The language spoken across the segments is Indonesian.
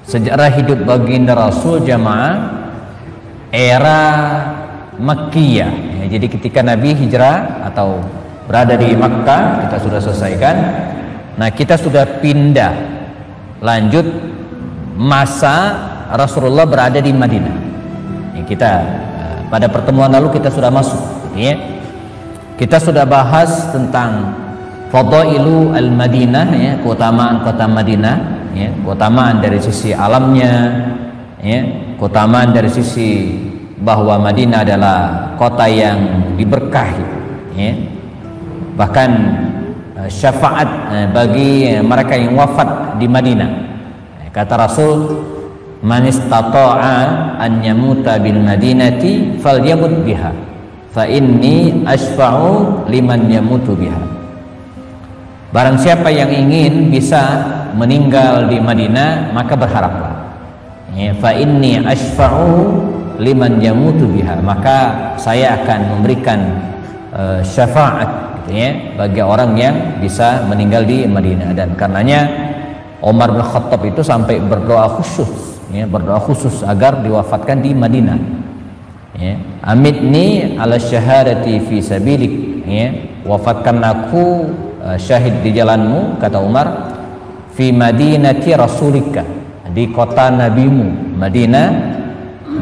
sejarah hidup baginda Rasul jamaah era Makkiyah. Ya, jadi ketika Nabi hijrah atau berada di Makkah, kita sudah selesaikan. Nah, kita sudah pindah lanjut masa Rasulullah berada di Madinah. Ya, kita pada pertemuan lalu kita sudah masuk, ya. Kita sudah bahas tentang fadailu al-Madinah, ya, keutamaan kota Madinah, ya, keutamaan dari sisi alamnya, ya, keutamaan dari sisi bahwa Madinah adalah kota yang diberkahi, ya. Bahkan syafaat bagi mereka yang wafat di Madinah. Kata Rasul, man istata'a an yamuta bil madinati falyamut biha fa inni asfa'u liman yamutu biha. Barang siapa yang ingin bisa meninggal di Madinah, maka berharaplah, ya, fa inni asfa'u liman yamutu biha, maka saya akan memberikan syafaat, gitu, ya, bagi orang yang bisa meninggal di Madinah. Dan karenanya Umar bin Khattab itu sampai berdoa khusus, ya, berdoa khusus agar diwafatkan di Madinah, ya. Amitni ala syahadati fi sabilik, ya, wafatkan aku syahid di jalanmu, kata Umar, fi madinati rasulika, di kota nabimu Madinah,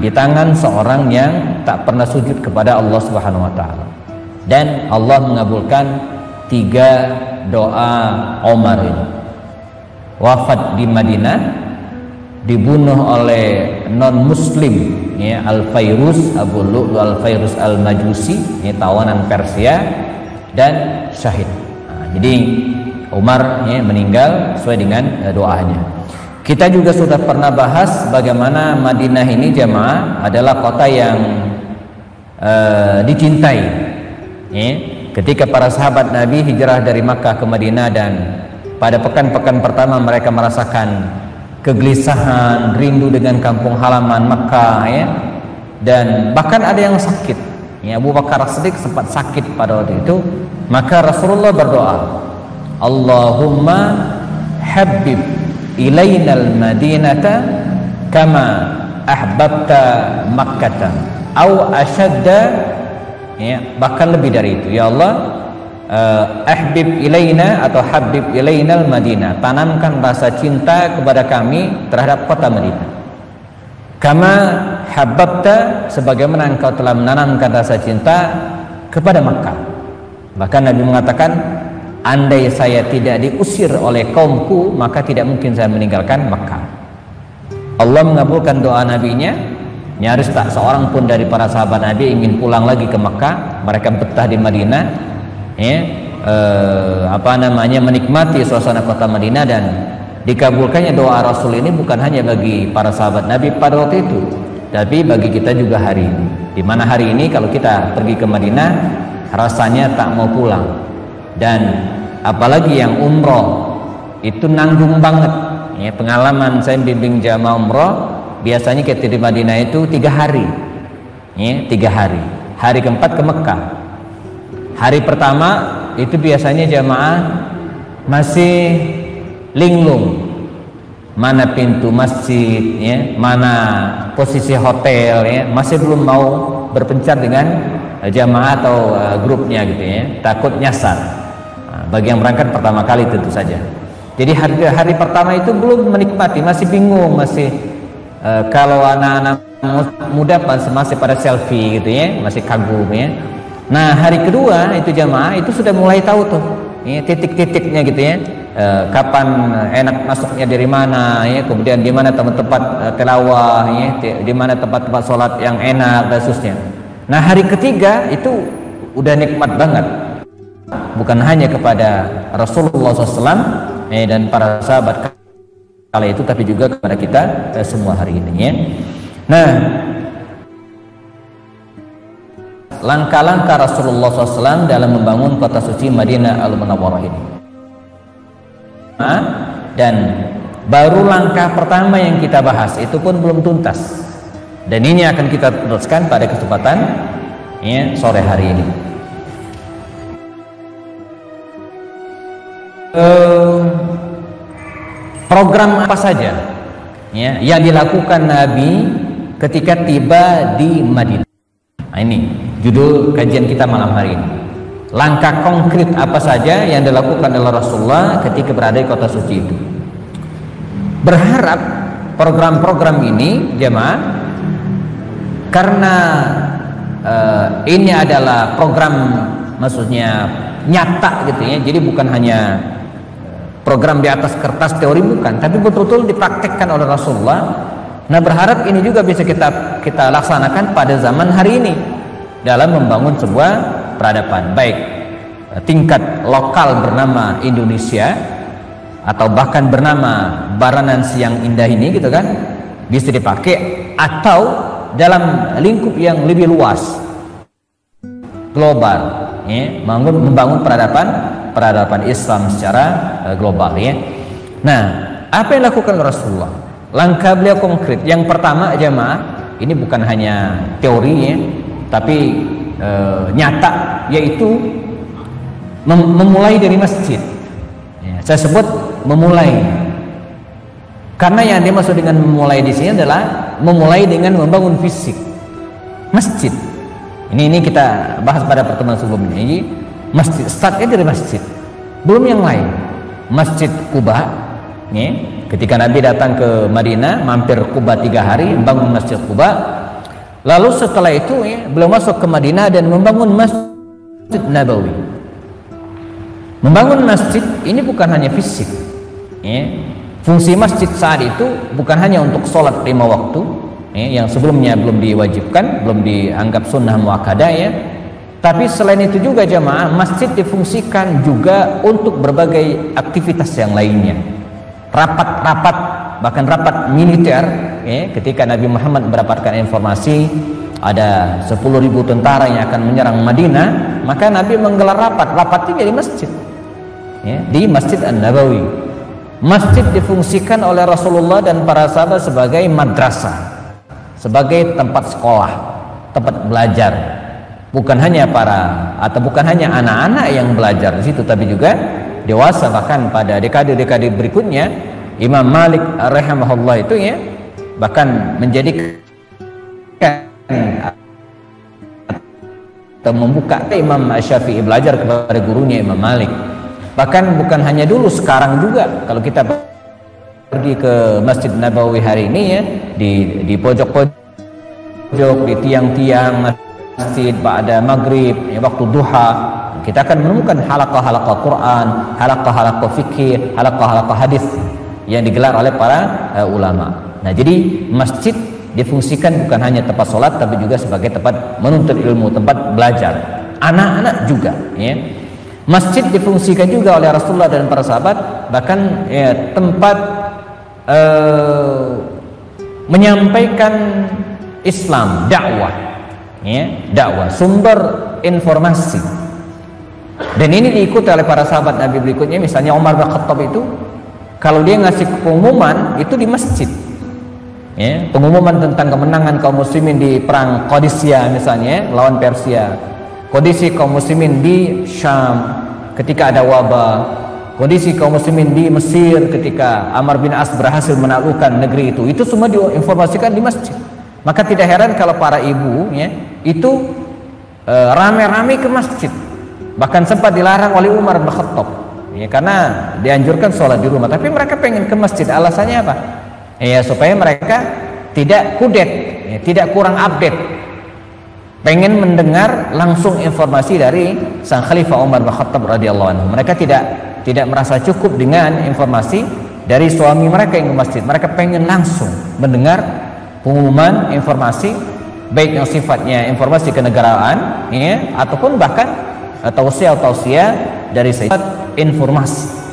di tangan seorang yang tak pernah sujud kepada Allah Subhanahu wa taala. Dan Allah mengabulkan 3 doa Umar ini. Wafat di Madinah, dibunuh oleh non muslim, ya, Al-Fairuz, Abu Lu'lu Al-Fairuz Al-Majusi, ya, tawanan Persia, dan syahid. Nah, jadi Umar, ya, meninggal sesuai dengan doanya. Kita juga sudah pernah bahas bagaimana Madinah ini jamaah adalah kota yang dicintai, ya. Ketika para sahabat Nabi hijrah dari Makkah ke Madinah, dan pada pekan-pekan pertama mereka merasakan kegelisahan, rindu dengan kampung halaman Makkah, ya. Dan bahkan ada yang sakit, ya, Abu Bakar As-Siddiq sempat sakit pada waktu itu. Maka Rasulullah berdoa, Allahumma habib ilainal madinata kama ahbabta makkata au asyadda, ya, bahkan lebih dari itu, ya Allah, ahbib ilaina atau habib ilainal madinah, tanamkan rasa cinta kepada kami terhadap kota Madinah, kama habbabta, sebagaimana engkau telah menanamkan rasa cinta kepada Makkah. Bahkan Nabi mengatakan, andai saya tidak diusir oleh kaumku, maka tidak mungkin saya meninggalkan Makkah. Allah mengabulkan doa nabinya. Nyaris tak seorang pun dari para sahabat Nabi ingin pulang lagi ke Makkah. Mereka betah di Madinah, ya, menikmati suasana kota Madinah. Dan dikabulkannya doa Rasul ini bukan hanya bagi para sahabat Nabi pada waktu itu, tapi bagi kita juga hari ini. Di mana hari ini kalau kita pergi ke Madinah, rasanya tak mau pulang. Dan apalagi yang umroh itu nanggung banget, ya. Pengalaman saya bimbing jamaah umroh, biasanya kita di Madinah itu 3 hari, ya, 3 hari. Hari keempat ke Mekah. Hari pertama itu biasanya jamaah masih linglung, mana pintu masjid, ya, mana posisi hotel, ya, masih belum mau berpencar dengan jamaah atau grupnya, gitu, ya, takut nyasar. Bagi yang berangkat pertama kali tentu saja. Jadi hari pertama itu belum menikmati, masih bingung, masih kalau anak-anak muda masih pada selfie, gitu, ya, masih kagum, ya. Nah, hari kedua itu jamaah itu sudah mulai tahu tuh, ya, titik-titiknya, gitu, ya, kapan enak masuknya dari mana, ya, kemudian di mana tempat-tempat tilawah, ya, di mana tempat-tempat sholat yang enak dan seterusnya. Nah, hari ketiga itu udah nikmat banget, bukan hanya kepada Rasulullah SAW, dan para sahabat kala itu, tapi juga kepada kita semua hari ini, ya. Nah, langkah-langkah Rasulullah SAW dalam membangun kota suci Madinah Al-Munawwarah ini. Dan baru langkah pertama yang kita bahas itu pun belum tuntas. Dan ini akan kita teruskan pada kesempatan, ya, sore hari ini. Program apa saja ya, yang dilakukan Nabi ketika tiba di Madinah. Nah, ini judul kajian kita malam hari ini. Langkah konkret apa saja yang dilakukan oleh Rasulullah ketika berada di kota suci itu. Berharap program-program ini jemaah, karena ini adalah program maksudnya nyata gitu ya, jadi bukan hanya program di atas kertas teori, bukan, tapi betul-betul dipraktekkan oleh Rasulullah. Nah, berharap ini juga bisa kita laksanakan pada zaman hari ini dalam membangun sebuah peradaban, baik tingkat lokal bernama Indonesia atau bahkan bernama Baranan Siang Indah ini gitu kan, bisa dipakai, atau dalam lingkup yang lebih luas global ya, membangun peradaban Islam secara global ya. Nah, apa yang dilakukan Rasulullah? Langkah beliau konkret. Yang pertama jemaah, ini bukan hanya teori ya, tapi nyata, yaitu memulai dari masjid ya, saya sebut memulai, karena yang dimaksud dengan memulai di sini adalah memulai dengan membangun fisik masjid. Ini kita bahas pada pertemuan sebelumnya. Jadi masjid, startnya dari masjid, belum yang lain. Masjid Quba ya, ketika Nabi datang ke Madinah, mampir Quba 3 hari, membangun masjid Quba. Lalu setelah itu ya, beliau masuk ke Madinah dan membangun Masjid Nabawi. Membangun masjid ini bukan hanya fisik ya. Fungsi masjid saat itu bukan hanya untuk sholat 5 waktu ya, yang sebelumnya belum diwajibkan, belum dianggap sunnah muakkadah ya. Tapi selain itu juga jamaah, masjid difungsikan juga untuk berbagai aktivitas yang lainnya. Rapat-rapat, bahkan rapat militer ya, ketika Nabi Muhammad mendapatkan informasi ada 10.000 tentara yang akan menyerang Madinah, maka Nabi menggelar rapatnya di masjid ya, di Masjid An-Nabawi. Masjid difungsikan oleh Rasulullah dan para sahabat sebagai madrasah, sebagai tempat sekolah, tempat belajar. Bukan hanya anak-anak yang belajar di situ, tapi juga dewasa. Bahkan pada dekade-dekade berikutnya, Imam Malik rahimahullah itu ya, bahkan menjadikan atau membuka Imam Syafi'i belajar kepada gurunya Imam Malik. Bahkan bukan hanya dulu, sekarang juga kalau kita pergi ke Masjid Nabawi hari ini ya, di pojok-pojok, di tiang-tiang masjid pada maghrib ya, waktu duha, kita akan menemukan halaqah-halaqah Quran, halaqah-halaqah fikih, halaqah-halaqah hadis yang digelar oleh para ulama. Nah, jadi masjid difungsikan bukan hanya tempat sholat, tapi juga sebagai tempat menuntut ilmu, tempat belajar anak-anak juga ya. Masjid difungsikan juga oleh Rasulullah dan para sahabat, bahkan ya, tempat menyampaikan Islam, dakwah ya, dakwah, sumber informasi. Dan ini diikuti oleh para sahabat Nabi berikutnya. Misalnya Umar bin Khattab itu, kalau dia ngasih pengumuman itu di masjid ya, pengumuman tentang kemenangan kaum muslimin di perang Qadisiyah misalnya lawan Persia, kondisi kaum muslimin di Syam ketika ada wabah, kondisi kaum muslimin di Mesir ketika Amr bin As berhasil menaklukkan negeri itu semua diinformasikan di masjid. Maka tidak heran kalau para ibu ya, itu rame-rame ke masjid. Bahkan sempat dilarang oleh Umar bin Khattab ya, karena dianjurkan sholat di rumah, tapi mereka pengen ke masjid. Alasannya apa? Ya, supaya mereka tidak kudet ya, tidak kurang update, pengen mendengar langsung informasi dari sang Khalifah Umar bin Khattab radhiyallahu anhu. Mereka tidak merasa cukup dengan informasi dari suami mereka yang ke masjid. Mereka pengen langsung mendengar pengumuman informasi, baik yang sifatnya informasi kenegaraan ya, ataupun bahkan tausiah dari sahabat informasi.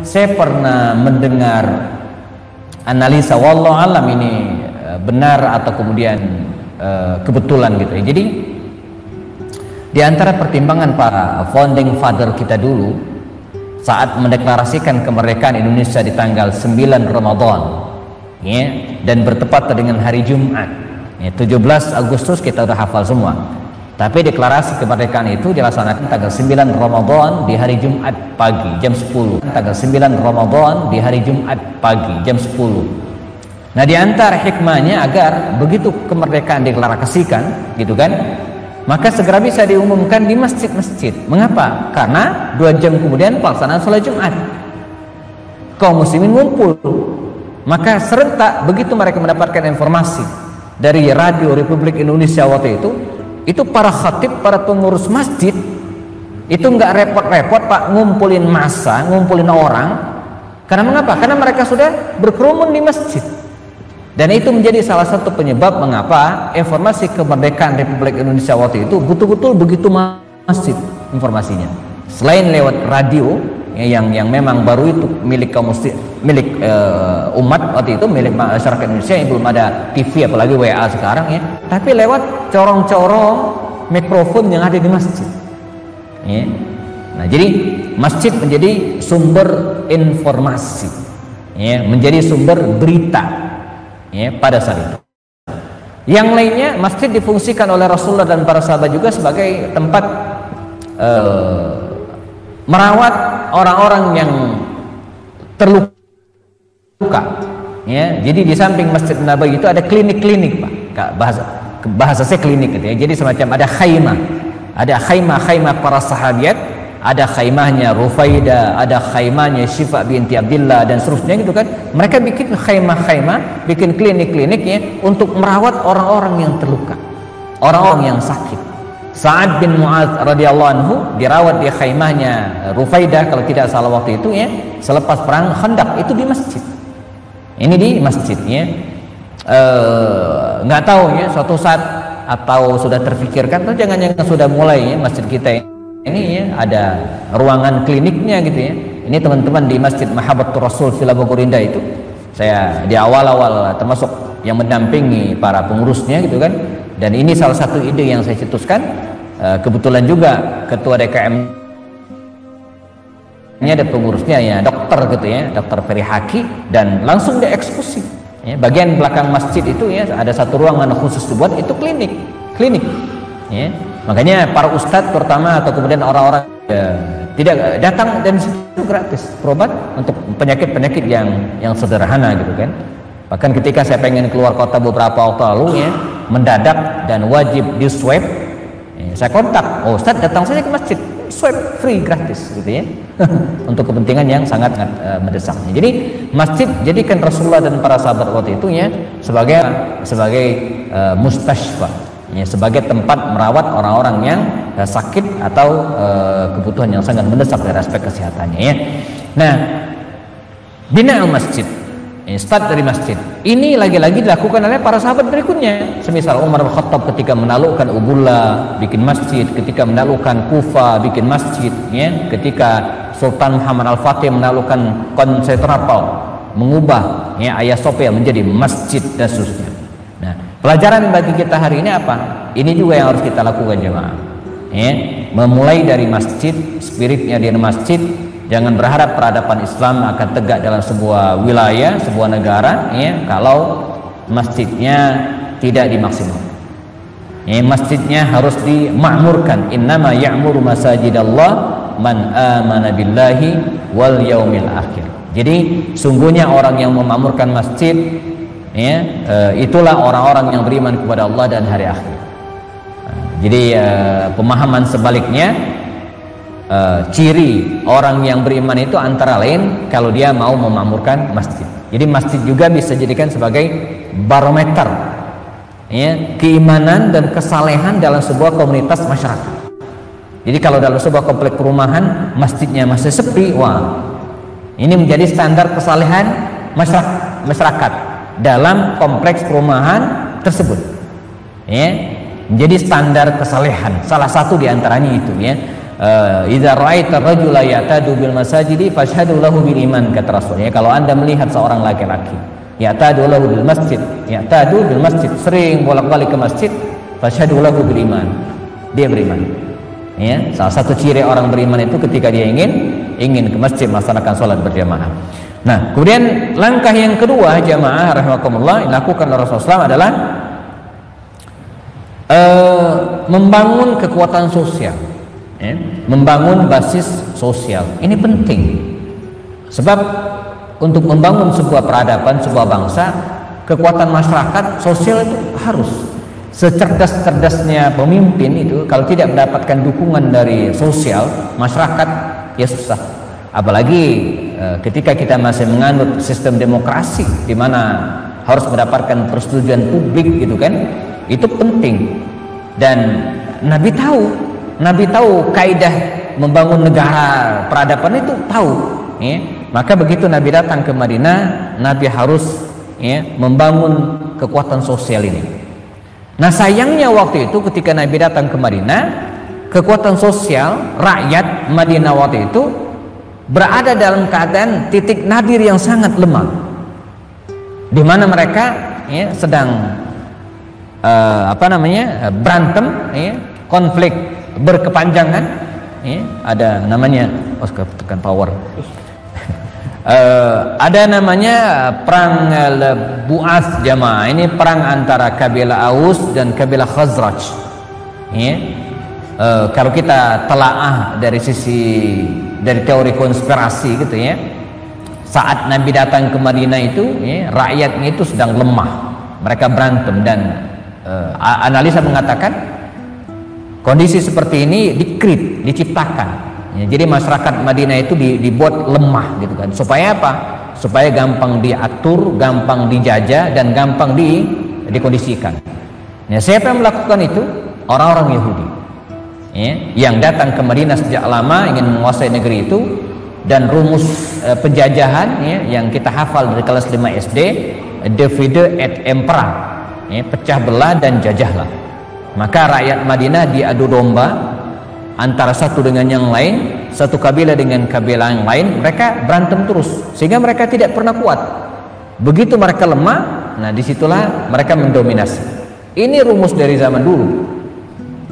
Saya pernah mendengar analisa, wallahu alam ini benar atau kemudian kebetulan gitu ya. Jadi di antara pertimbangan para founding father kita dulu saat mendeklarasikan kemerdekaan Indonesia di tanggal 9 Ramadan ya, dan bertepatan dengan hari Jumat ya, 17 Agustus, kita udah hafal semua. Tapi deklarasi kemerdekaan itu dilaksanakan tanggal 9 Ramadan di hari Jumat pagi jam 10. Tanggal 9 Ramadan di hari Jumat pagi jam 10. Nah, di antara hikmahnya agar begitu kemerdekaan deklarasikan, gitu kan, maka segera bisa diumumkan di masjid-masjid. Mengapa? Karena 2 jam kemudian pelaksanaan sholat Jumat, kaum muslimin ngumpul. Maka serentak begitu mereka mendapatkan informasi dari Radio Republik Indonesia waktu itu para khatib, para pengurus masjid itu nggak repot-repot Pak ngumpulin massa, ngumpulin orang. Karena mengapa? Karena mereka sudah berkerumun di masjid. Dan itu menjadi salah satu penyebab mengapa informasi kemerdekaan Republik Indonesia waktu itu betul-betul begitu masif informasinya. Selain lewat radio yang memang baru itu milik kaum muslim, milik umat waktu itu, milik masyarakat Indonesia, yang belum ada TV apalagi WA sekarang ya, tapi lewat corong-corong mikrofon yang ada di masjid ya. Nah, jadi masjid menjadi sumber informasi ya, menjadi sumber berita ya pada saat itu. Yang lainnya, masjid difungsikan oleh Rasulullah dan para sahabat juga sebagai tempat merawat orang-orang yang terluka ya. Jadi di samping Masjid Nabawi itu ada klinik-klinik Pak, bahasa saya klinik gitu ya. Jadi semacam ada khaimah para sahabiat, ada khaimahnya Rufaidah, ada khaimahnya Syifa binti Abdillah dan seterusnya gitu kan. Mereka bikin khaimah, bikin klinik-klinik ya untuk merawat orang-orang yang terluka, orang-orang yang sakit. Sa'ad bin Mu'adz radhiyallahu anhu dirawat di khaimahnya Rufaidah kalau tidak salah waktu itu ya, selepas perang Khandaq, itu di masjid. Ini di masjid ya. Nggak tahu ya suatu saat atau sudah terfikirkan atau jangan-jangan sudah mulai ya masjid kita ini ya ada ruangan kliniknya gitu ya. Ini teman-teman di Masjid Mahabbatur Rasul Villa Bogor Indah itu, saya di awal-awal termasuk yang mendampingi para pengurusnya gitu kan. Dan ini salah satu ide yang saya cetuskan. Kebetulan juga ketua DKM ini ada pengurusnya ya, dokter gitu ya, Dr. Ferry Haki, dan langsung dieksekusi ya. Bagian belakang masjid itu ya ada satu ruangan khusus dibuat itu klinik ya. Makanya para ustadz pertama atau kemudian orang-orang tidak datang, dan itu gratis berobat untuk penyakit-penyakit yang sederhana gitu kan. Bahkan ketika saya pengen keluar kota beberapa waktu lalu ya, mendadak dan wajib di swab ya, saya kontak, oh Ustaz datang saja ke masjid, swab free gratis gitu ya. Untuk kepentingan yang sangat mendesak. Jadi masjid jadikan Rasulullah dan para sahabat waktu itu ya sebagai mustashfa ya, sebagai tempat merawat orang-orang yang sakit atau kebutuhan yang sangat mendesak dari aspek kesehatannya ya. Nah, bina masjid, start dari masjid ini lagi-lagi dilakukan oleh para sahabat berikutnya. Semisal Umar bin Khattab ketika menaklukkan Ubullah bikin masjid, ketika menaklukkan Kufa bikin masjid ya, ketika Sultan Muhammad Al-Fatih menaklukkan Konstantinopel mengubah ya Hagia Sophia menjadi masjid dan seterusnya. Nah, pelajaran bagi kita hari ini apa? Ini juga yang harus kita lakukan jemaah ya, memulai dari masjid, spiritnya di masjid. Jangan berharap peradaban Islam akan tegak dalam sebuah wilayah, sebuah negara ya, kalau masjidnya tidak dimaksimalkan. Ya, masjidnya harus dimakmurkan. Innama ya'muru masajidallah man amana billahi wal yaumil akhir. Jadi sungguhnya orang yang memakmurkan masjid ya, itulah orang-orang yang beriman kepada Allah dan hari akhir. Jadi pemahaman sebaliknya, ciri orang yang beriman itu antara lain kalau dia mau memakmurkan masjid. Jadi masjid juga bisa dijadikan sebagai barometer ya, keimanan dan kesalehan dalam sebuah komunitas masyarakat. Jadi kalau dalam sebuah komplek perumahan masjidnya masih sepi, wah ini menjadi standar kesalehan masyarakat dalam kompleks perumahan tersebut ya, menjadi standar kesalehan. Salah satu diantaranya itu ya, idza ra'aita rajula ya'tadu bil masajidi fashhadu lahu bil iman, kata Rasul ya. Kalau Anda melihat seorang laki-laki ya'tadu lahu bil masjid, ya'tadu bil masjid, sering bolak-balik ke masjid, fashhadu lahu bil iman, dia beriman ya. Salah satu ciri orang beriman itu ketika dia ingin ke masjid melaksanakan sholat berjamaah. Nah, kemudian langkah yang kedua jamaah rahimakumullah dilakukan oleh Rasulullah adalah membangun kekuatan sosial, ya, membangun basis sosial. Ini penting, sebab untuk membangun sebuah peradaban, sebuah bangsa, kekuatan masyarakat sosial itu harus. Secerdas-cerdasnya pemimpin itu kalau tidak mendapatkan dukungan dari sosial masyarakat, ya susah. Apalagi ketika kita masih menganut sistem demokrasi di mana harus mendapatkan persetujuan publik gitu kan, itu penting. Dan Nabi tahu kaidah membangun negara peradaban itu tahu, ya. Maka begitu Nabi datang ke Madinah, Nabi harus, ya, membangun kekuatan sosial ini. Nah, sayangnya waktu itu ketika Nabi datang ke Madinah, kekuatan sosial rakyat Madinah waktu itu berada dalam keadaan titik nadir yang sangat lemah, di mana mereka, ya, sedang berantem, ya, konflik berkepanjangan, ya, ada namanya tekan power. Ada namanya perang Bu'ats jamaah. Ini perang antara kabilah Aus dan kabilah Khazraj, ya. Kalau kita telaah dari teori konspirasi gitu, ya, saat Nabi datang ke Madinah itu, ya, rakyatnya itu sedang lemah, mereka berantem, dan analisa mengatakan kondisi seperti ini diciptakan. Ya, jadi masyarakat Madinah itu dibuat lemah gitu kan. Supaya apa? Supaya gampang diatur, gampang dijajah, dan gampang dikondisikan. Ya, siapa yang melakukan itu? Orang-orang Yahudi, ya, yang datang ke Madinah sejak lama ingin menguasai negeri itu. Dan rumus penjajahan, ya, yang kita hafal dari kelas 5 SD, divide et impera, ya, pecah belah dan jajahlah. Maka rakyat Madinah diadu domba antara satu dengan yang lain, satu kabilah dengan kabilah yang lain. Mereka berantem terus sehingga mereka tidak pernah kuat. Begitu mereka lemah, nah disitulah mereka mendominasi. Ini rumus dari zaman dulu.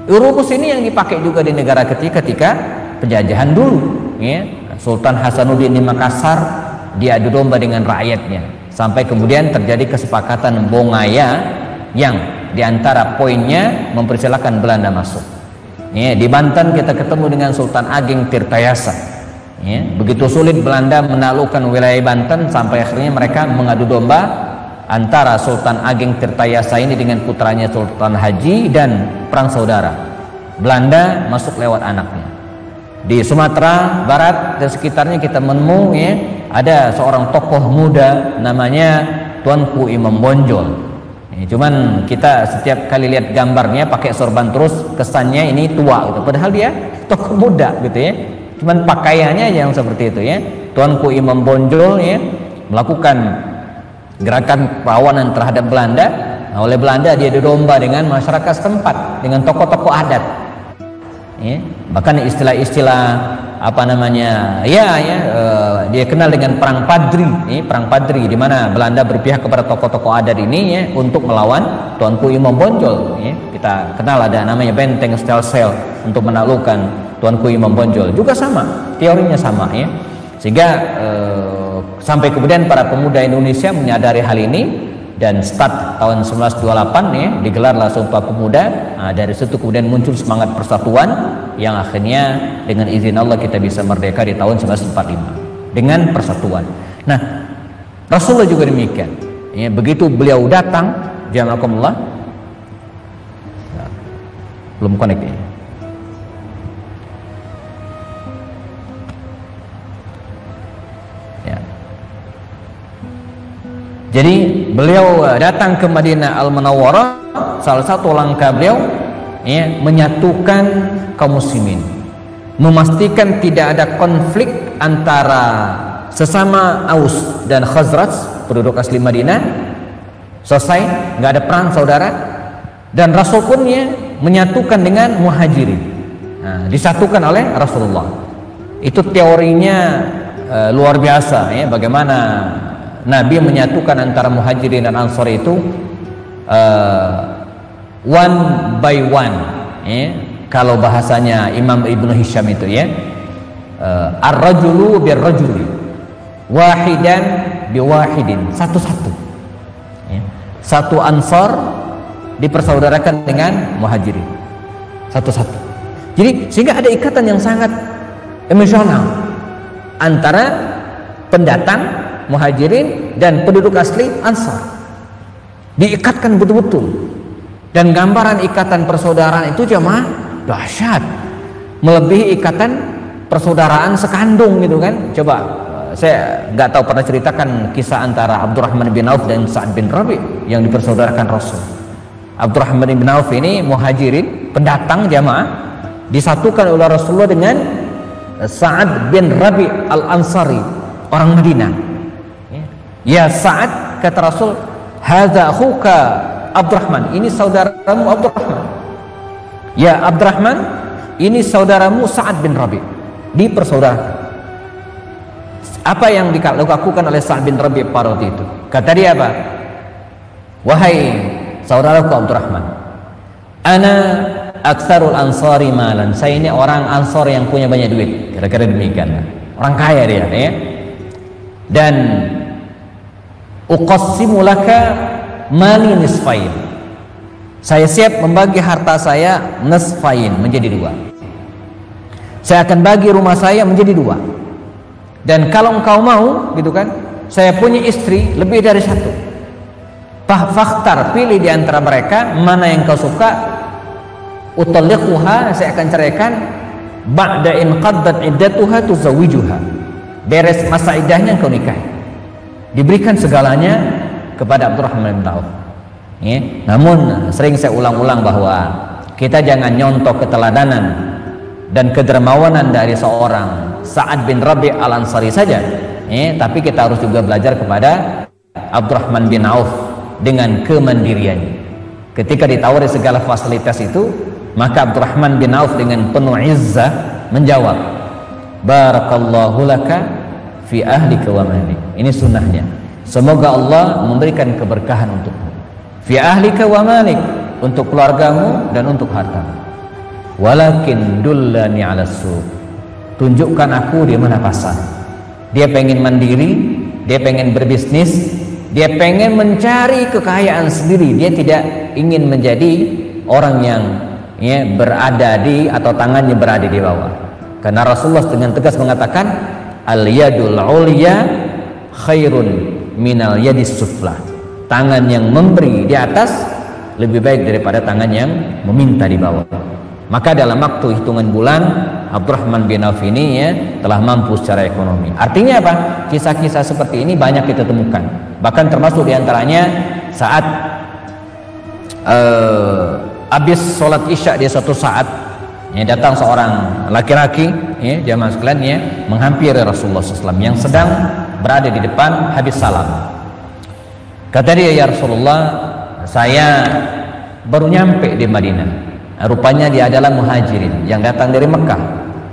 Rumus ini yang dipakai juga di negara ketika penjajahan dulu, ya. Sultan Hasanuddin di Makassar diadu domba dengan rakyatnya, sampai kemudian terjadi kesepakatan Bongaya yang diantara poinnya mempersilahkan Belanda masuk. Ya, di Banten kita ketemu dengan Sultan Ageng Tirtayasa. Ya, begitu sulit Belanda menaklukkan wilayah Banten sampai akhirnya mereka mengadu domba antara Sultan Ageng Tirtayasa ini dengan putranya Sultan Haji, dan perang saudara. Belanda masuk lewat anaknya. Di Sumatera Barat dan sekitarnya kita menemukan, ya, ada seorang tokoh muda namanya Tuanku Imam Bonjol. Cuman kita setiap kali lihat gambarnya pakai sorban terus, kesannya ini tua gitu. Padahal dia tokoh muda gitu, ya. Cuman pakaiannya yang seperti itu, ya. Tuanku Imam Bonjol, ya, melakukan gerakan perlawanan terhadap Belanda. Nah, oleh Belanda dia didomba dengan masyarakat setempat, dengan tokoh-tokoh adat. Ya. Bahkan istilah-istilah dia kenal dengan perang Padri, perang Padri, di mana Belanda berpihak kepada tokoh-tokoh adat ini, ya, untuk melawan Tuanku Imam Bonjol, ya. Kita kenal ada namanya benteng Stelsel untuk menaklukkan Tuanku Imam Bonjol, juga sama, teorinya sama, ya. Sehingga sampai kemudian para pemuda Indonesia menyadari hal ini, dan start tahun 1928, ya, digelarlah Sumpah Pemuda. Nah, dari situ kemudian muncul semangat persatuan yang akhirnya dengan izin Allah kita bisa merdeka di tahun 1945 dengan persatuan. Nah, Rasulullah juga demikian, ya, begitu beliau datang, jamakumullah, nah, belum connect ini. Ya. Jadi beliau datang ke Madinah Al-Munawwarah, salah satu langkah beliau, ya, menyatukan kaum muslimin, memastikan tidak ada konflik antara sesama Aus dan Khazraj, penduduk asli Madinah. Selesai, nggak ada perang saudara. Dan Rasul pun, ya, menyatukan dengan Muhajirin. Nah, disatukan oleh Rasulullah. Itu teorinya luar biasa, ya, bagaimana Nabi menyatukan antara Muhajirin dan Ansar itu one by one, ya. Kalau bahasanya Imam Ibnu Hisham itu, ya, ar-rajulu bir-rajuli, wahidan biwahidin, satu-satu, ya. Satu Ansar dipersaudarakan dengan Muhajirin, satu-satu. Jadi sehingga ada ikatan yang sangat emosional antara pendatang muhajirin dan penduduk asli Ansar. Diikatkan betul-betul. Dan gambaran ikatan persaudaraan itu jemaah dahsyat, melebihi ikatan persaudaraan sekandung gitu kan. Coba saya nggak tahu pernah ceritakan kisah antara Abdurrahman bin Auf dan Sa'ad bin Rabi yang dipersaudarakan Rasul. Abdurrahman bin Auf ini muhajirin, pendatang jamaah, disatukan oleh Rasulullah dengan Sa'ad bin Rabi al-Ansari, orang Madinah. Ya Sa'ad, kata Rasul, hadza akhuka Abdurrahman, ini saudaramu Abdurrahman. Ya Abdurrahman, ini saudaramu Sa'ad bin Rabi. Dipersaudarakan. Apa yang dilakukan oleh Sa'ad bin Rabi pada waktu itu? Kata dia apa? Wahai saudaraku Abdurrahman, ana aktsarul ansari malan. Saya ini orang Ansar yang punya banyak duit. Kira-kira demikian. Orang kaya dia, ya. Dan uqassimu laka mali nisfain. Saya siap membagi harta saya nisfain, menjadi dua. Saya akan bagi rumah saya menjadi dua. Dan kalau engkau mau, gitu kan, saya punya istri lebih dari satu. Fakhtar, pilih di antara mereka mana yang kau suka. Utalliquha, saya akan ceraikan. Ba'da in qaddat iddatuha tuzawijuha. Beres masa iddahnya engkau nikahi. Diberikan segalanya kepada Abdurrahman bin Auf. Ya. Namun sering saya ulang-ulang bahwa kita jangan nyontoh keteladanan dan kedermawanan dari seorang Sa'ad bin Rabi al-Ansari saja, ya, tapi kita harus juga belajar kepada Abdurrahman bin Auf dengan kemandiriannya. Ketika ditawari segala fasilitas itu, maka Abdurrahman bin Auf dengan penuh izzah menjawab, barakallahu laka fi ahlika wa malik. Ini sunnahnya. Semoga Allah memberikan keberkahan untukmu. Fi ahlika wa malik, untuk keluargamu dan untuk hartamu. Walakin dullani ala suq. Tunjukkan aku di mana pasar. Dia pengen mandiri, dia pengen berbisnis, dia pengen mencari kekayaan sendiri. Dia tidak ingin menjadi orang yang ya, berada di atau tangannya berada di bawah. Karena Rasulullah dengan tegas mengatakan, al-yadul ulya khairun minal yadis sufla. Tangan yang memberi di atas lebih baik daripada tangan yang meminta di bawah. Maka dalam waktu hitungan bulan, Abdurrahman bin Auf ini ya telah mampu secara ekonomi. Artinya apa? Kisah-kisah seperti ini banyak kita temukan. Bahkan termasuk diantaranya saat habis sholat isya di suatu saat, ya, datang seorang laki-laki, ya, jamaah sekalian, ya, menghampiri Rasulullah SAW yang sedang berada di depan habis salam. Kata dia, ya Rasulullah, saya baru nyampe di Madinah. Rupanya dia adalah muhajirin yang datang dari Mekah,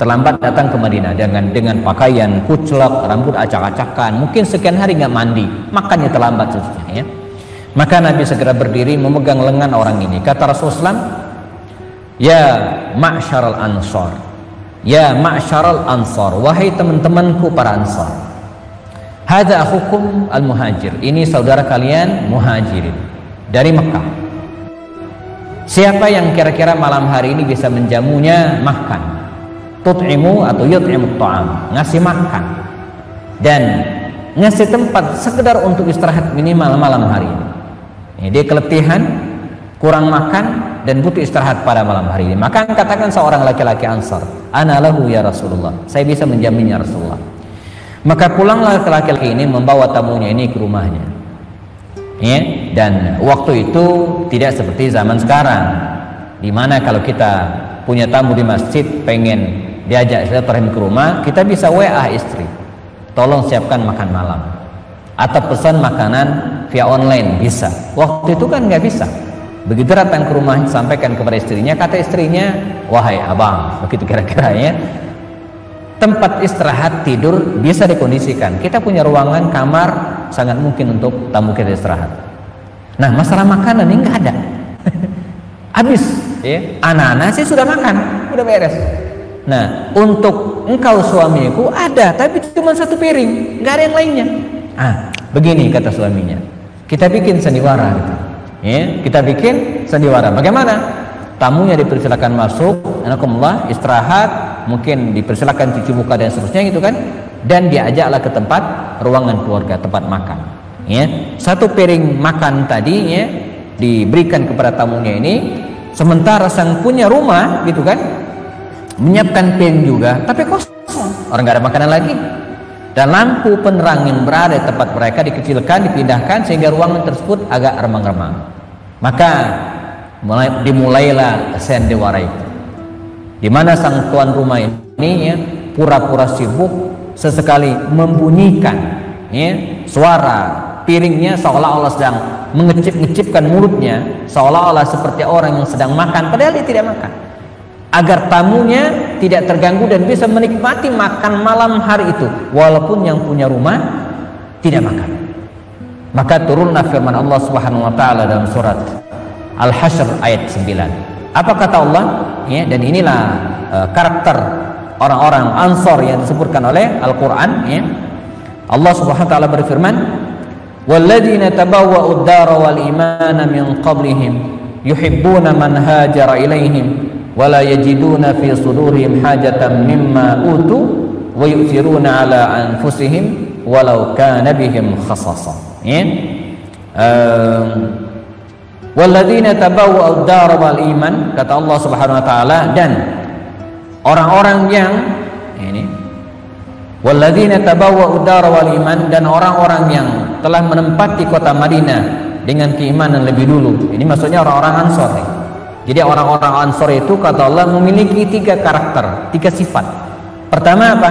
terlambat datang ke Madinah dengan pakaian kuclok, rambut acak-acakan, mungkin sekian hari nggak mandi, makannya terlambat seterusnya, ya. Maka Nabi segera berdiri memegang lengan orang ini. Kata Rasulullah, ya ma'syaral ansar, ya ma'syaral ansar, wahai teman-temanku para ansar, hadza akhukum al-muhajir, ini saudara kalian muhajirin dari Mekah. Siapa yang kira-kira malam hari ini bisa menjamunya makan, tut'imu atau yut'imut ta'am, ngasih makan dan ngasih tempat sekedar untuk istirahat minimal malam hari ini. Dia keletihan, kurang makan dan butuh istirahat pada malam hari ini. Maka katakan seorang laki-laki Ansar, ana lahu ya Rasulullah, saya bisa menjaminnya Rasulullah. Maka pulanglah laki-laki ini membawa tamunya ini ke rumahnya. Ya, dan waktu itu tidak seperti zaman sekarang, dimana kalau kita punya tamu di masjid pengen diajak silaturahmi ke rumah, kita bisa WA istri, tolong siapkan makan malam, atau pesan makanan via online, bisa. Waktu itu kan nggak bisa. Begitu datang ke rumah sampaikan kepada istrinya, kata istrinya, wahai abang, begitu kira-kira, ya, tempat istirahat tidur bisa dikondisikan. Kita punya ruangan kamar, sangat mungkin untuk tamu kita istirahat. Nah, masalah makanan ini nggak ada. Habis, ya. Anak-anak sih sudah makan, udah beres. Nah, untuk engkau suamiku ada, tapi cuma satu piring, nggak ada yang lainnya. Begini kata suaminya, kita bikin sandiwara, gitu. Ya, kita bikin sandiwara. Bagaimana? tamunya dipersilakan masuk, anakumullah, istirahat, mungkin dipersilakan cuci muka dan seterusnya gitu kan, dan diajaklah ke tempat ruangan keluarga, tempat makan. Ya, satu piring makan tadi ya diberikan kepada tamunya ini, sementara sang punya rumah gitu kan menyiapkan piring juga, tapi kosong, orang nggak ada makanan lagi. Dan lampu penerang yang berada di tempat mereka dikecilkan, dipindahkan sehingga ruangan tersebut agak remang-remang. Maka dimulailah sendewara itu, di mana sang tuan rumah ini ya pura-pura sibuk, sesekali membunyikan ya suara piringnya seolah-olah sedang mengecip-ngecipkan mulutnya, seolah-olah seperti orang yang sedang makan padahal dia tidak makan, agar tamunya tidak terganggu dan bisa menikmati makan malam hari itu walaupun yang punya rumah tidak makan. Maka turunlah firman Allah Subhanahu wa taala dalam surat Al-Hasyr ayat 9. Apa kata Allah? Ya, dan inilah karakter orang-orang Ansor yang disebutkan oleh Al-Qur'an ya. Allah Subhanahu wa taala berfirman, "Walladzina tabawwa'ud dara wal imana min qablihim yuhibbuna man hajara ilaihim wa la yajiduna fi sudurihim hajatan mimma utu wa yu'thiruna ala anfusihim walau kana bihim khasasa." Ya. Walladzina tabawwa'ud dara wal iman, kata Allah Subhanahu wa taala, dan orang-orang yang ini walladzina tabawwa'ud dara wal iman, dan orang-orang yang telah menempati kota Madinah dengan keimanan lebih dulu. Ini maksudnya orang-orang Ansor. Jadi orang-orang Ansor itu kata Allah memiliki 3 karakter, 3 sifat. Pertama apa?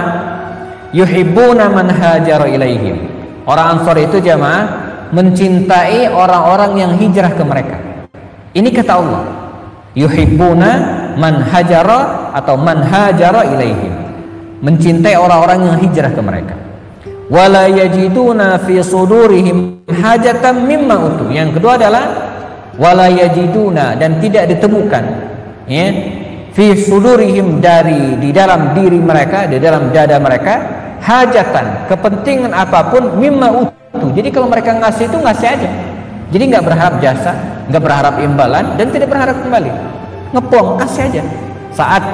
Yuhibbuna man hajara ilaihim. Orang Ansor itu jamaah mencintai orang-orang yang hijrah ke mereka. Ini kata Allah, yuhibbuna man hajara atau man hajara ilaihim, mencintai orang-orang yang hijrah ke mereka. Wala yajiduna fi sudurihim hajatan mimma utu. Yang kedua adalah wala yajiduna, dan tidak ditemukan ya fi sudurihim, di dalam diri mereka, di dalam dada mereka, hajatan, kepentingan apapun, mimma utu. Jadi kalau mereka ngasih itu ngasih aja, jadi nggak berharap jasa, nggak berharap imbalan, dan tidak berharap kembali, ngepong, kasih aja. Saat